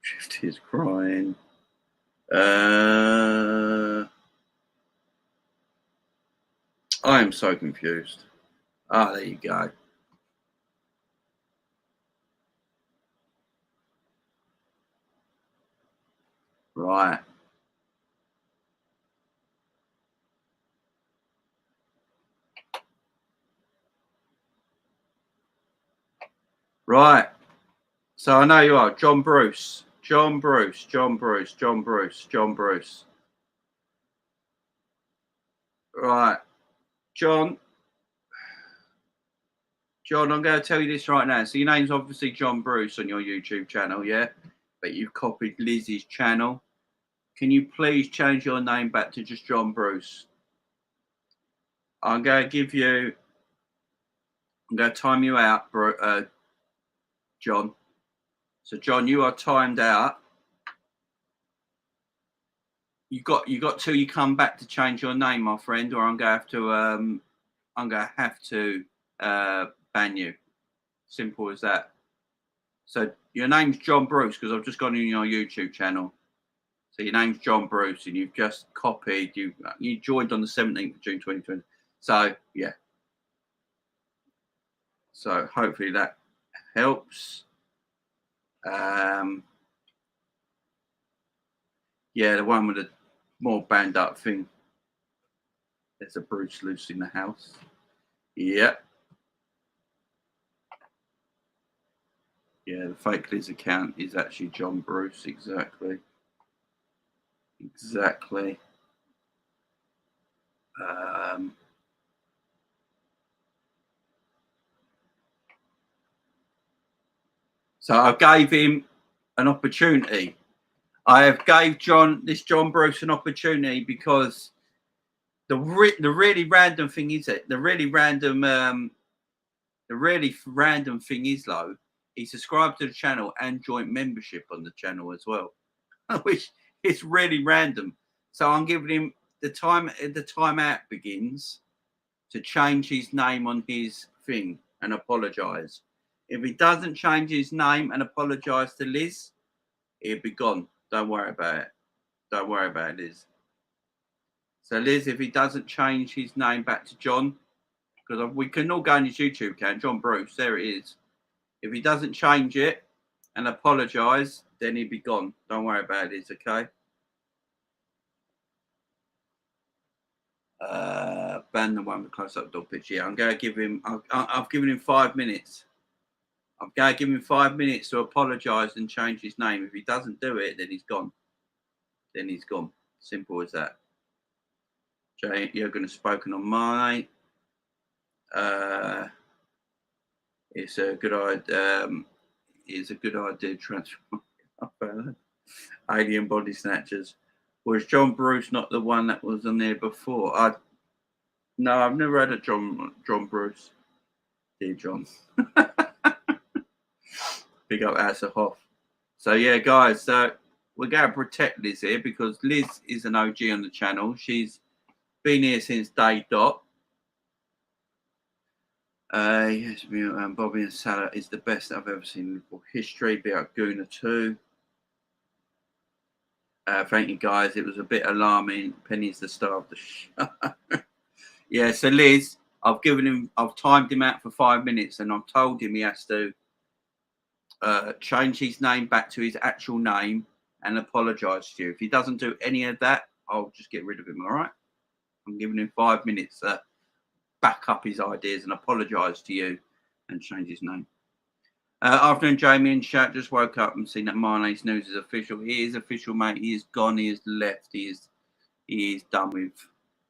Speaker 1: Shift is crying. I am so confused. Ah, there you go. Right. Right. So I know you are. John Bruce. Right. John, I'm going to tell you this right now. So your name's obviously John Bruce on your YouTube channel, yeah? But you've copied Lizzie's channel. Can you please change your name back to just John Bruce? I'm going to time you out, John. So John, you are timed out. You got till you come back to change your name, my friend, or I'm going to have to ban you. Simple as that. So your name's John Bruce because I've just gone in your YouTube channel. So your name's John Bruce, and you've just copied. You joined on the 17th of June 2020. So yeah. So hopefully that helps. Yeah, the one with the more band up thing. There's a Bruce loose in the house. Yeah. Yeah, the fake Liz account is actually John Bruce. Exactly. So I gave him an opportunity. I have gave John Bruce an opportunity because the really random thing is the really random thing is though he subscribed to the channel and joint membership on the channel as well, which is really random. So I'm giving him the time out begins to change his name on his thing and apologise. If he doesn't change his name and apologise to Liz, he'll be gone. Don't worry about it. Don't worry about it, Liz. So Liz, if he doesn't change his name back to John, because we can all go on his YouTube account, John Bruce, there it is. If he doesn't change it and apologise, then he'll be gone. Don't worry about it, Liz, okay? Ban the one with close-up dog picture. Yeah, I'm going to give him. I've given him 5 minutes. I'm going to give him 5 minutes to apologise and change his name. If he doesn't do it, then he's gone. Then he's gone. Simple as that. Jay, you're going to spoken on my. It's a good idea. It's a good idea. Transform alien body snatchers. Was John Bruce not the one that was on there before? No, I've never had a John Bruce. Dear John. Big up Asserhoff. So yeah, guys, so we're going to protect Liz here because Liz is an OG on the channel. She's been here since day dot. Yes, Bobby and Salah is the best I've ever seen in Liverpool history. Be out Guna too. Thank you, guys. It was a bit alarming. Penny's the star of the show. Yeah, so Liz, I've timed him out for 5 minutes, and I've told him he has to change his name back to his actual name and apologise to you. If he doesn't do any of that, I'll just get rid of him. All right? I'm giving him 5 minutes to back up his ideas and apologise to you and change his name. Afternoon, Jamie and chat. Just woke up and seen that Mane's news is official. He is official, mate. He is gone. He is left. He is done with.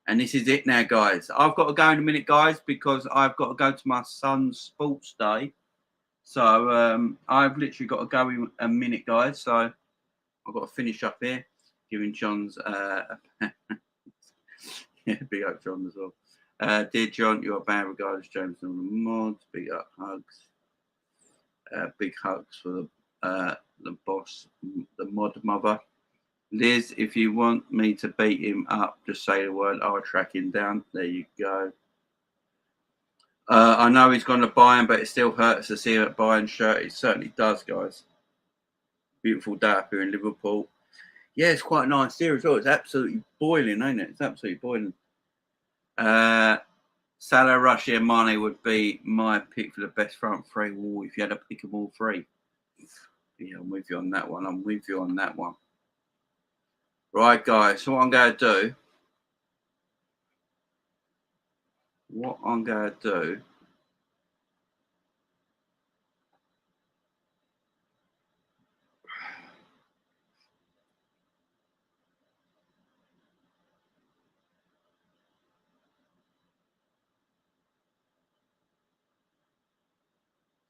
Speaker 1: And this is it now, guys. I've got to go in a minute, guys, because I've got to go to my son's sports day. So I've literally got to go in a minute, guys. So I've got to finish up here, giving John's yeah, big up John as well. Dear John, you are bad regardless, James and the mods. Big up hugs. Big hugs for the boss, the mod mother. Liz, if you want me to beat him up, just say the word. I'll track him down. There you go. I know he's going to buy him, but it still hurts to see him buying shirt. It certainly does, guys. Beautiful day up here in Liverpool. Yeah, it's quite a nice here as well. It's absolutely boiling, ain't it? It's absolutely boiling. Salah, Russia, and Mane would be my pick for the best front three. Ooh, if you had to pick them all three. Yeah, I'm with you on that one. I'm with you on that one. Right, guys. So what I'm going to do.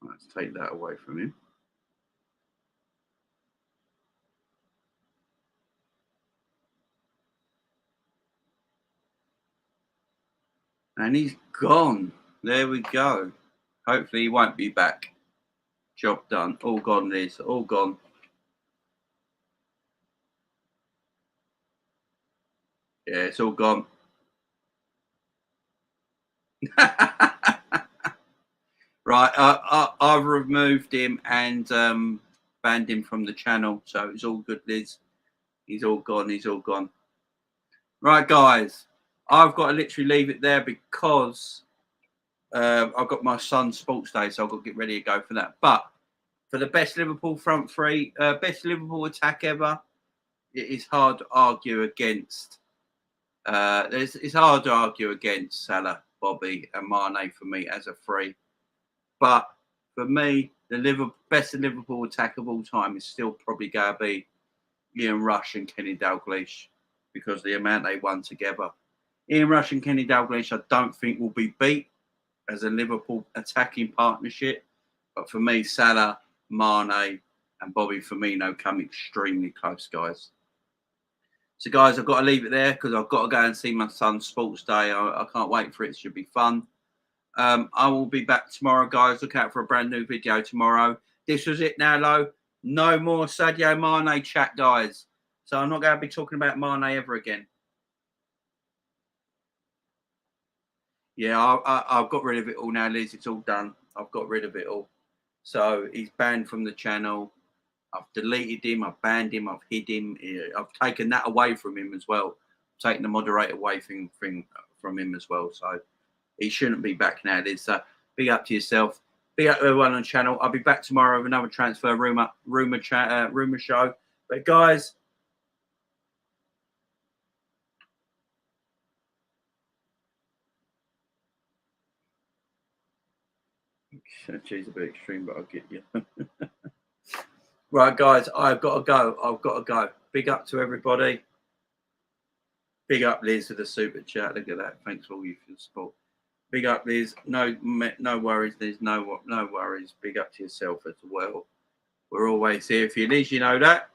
Speaker 1: Let's take that away from him. And he's gone. There we go. Hopefully he won't be back. Job done. All gone, Liz. All gone. Yeah, it's all gone. Right, I've removed him and banned him from the channel, so it's all good, Liz. He's all gone. He's all gone. Right, guys, I've got to literally leave it there because I've got my son's sports day, so I've got to get ready to go for that. But for the best Liverpool front three, best Liverpool attack ever, it is hard to argue against. It's hard to argue against Salah, Bobby, and Mane for me as a three. But for me, the best Liverpool attack of all time is still probably going to be Ian Rush and Kenny Dalglish because of the amount they won together. Ian Rush and Kenny Dalglish, I don't think will be beat as a Liverpool attacking partnership. But for me, Salah, Mane, and Bobby Firmino come extremely close, guys. So, guys, I've got to leave it there because I've got to go and see my son's sports day. I can't wait for it. It should be fun. I will be back tomorrow, guys. Look out for a brand new video tomorrow. This was it now, Lo. No more Sadio Mane chat, guys. So I'm not going to be talking about Mane ever again. Yeah, I've got rid of it all now, Liz. It's all done. I've got rid of it all. So he's banned from the channel. I've deleted him. I've banned him. I've hid him. I've taken that away from him as well. Taken the moderator away thing from him as well. So he shouldn't be back now, Liz. So big up to yourself. Big up to everyone on the channel. I'll be back tomorrow with another transfer rumor show. But guys, she's a bit extreme, but I'll get you. Right, guys, I've got to go. I've got to go. Big up to everybody. Big up, Liz, for the super chat. Look at that. Thanks for all your support. Big up, Liz. No worries, Liz. No worries. Big up to yourself as well. We're always here for you, Liz. You know that.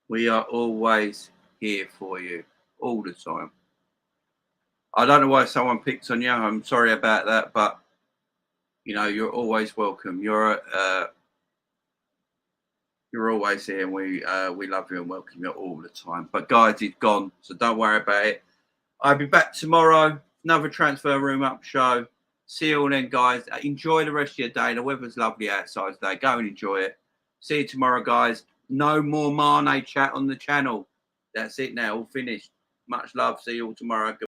Speaker 1: We are always here for you all the time. I don't know why someone picks on you. I'm sorry about that, but you know you're always welcome. You're always here, and we love you and welcome you all the time. But guys, he's gone, so don't worry about it. I'll be back tomorrow. Another transfer room up show. See you all then, guys. Enjoy the rest of your day. The weather's lovely outside today. Go and enjoy it. See you tomorrow, guys. No more Mane chat on the channel. That's it now. All finished. Much love. See you all tomorrow.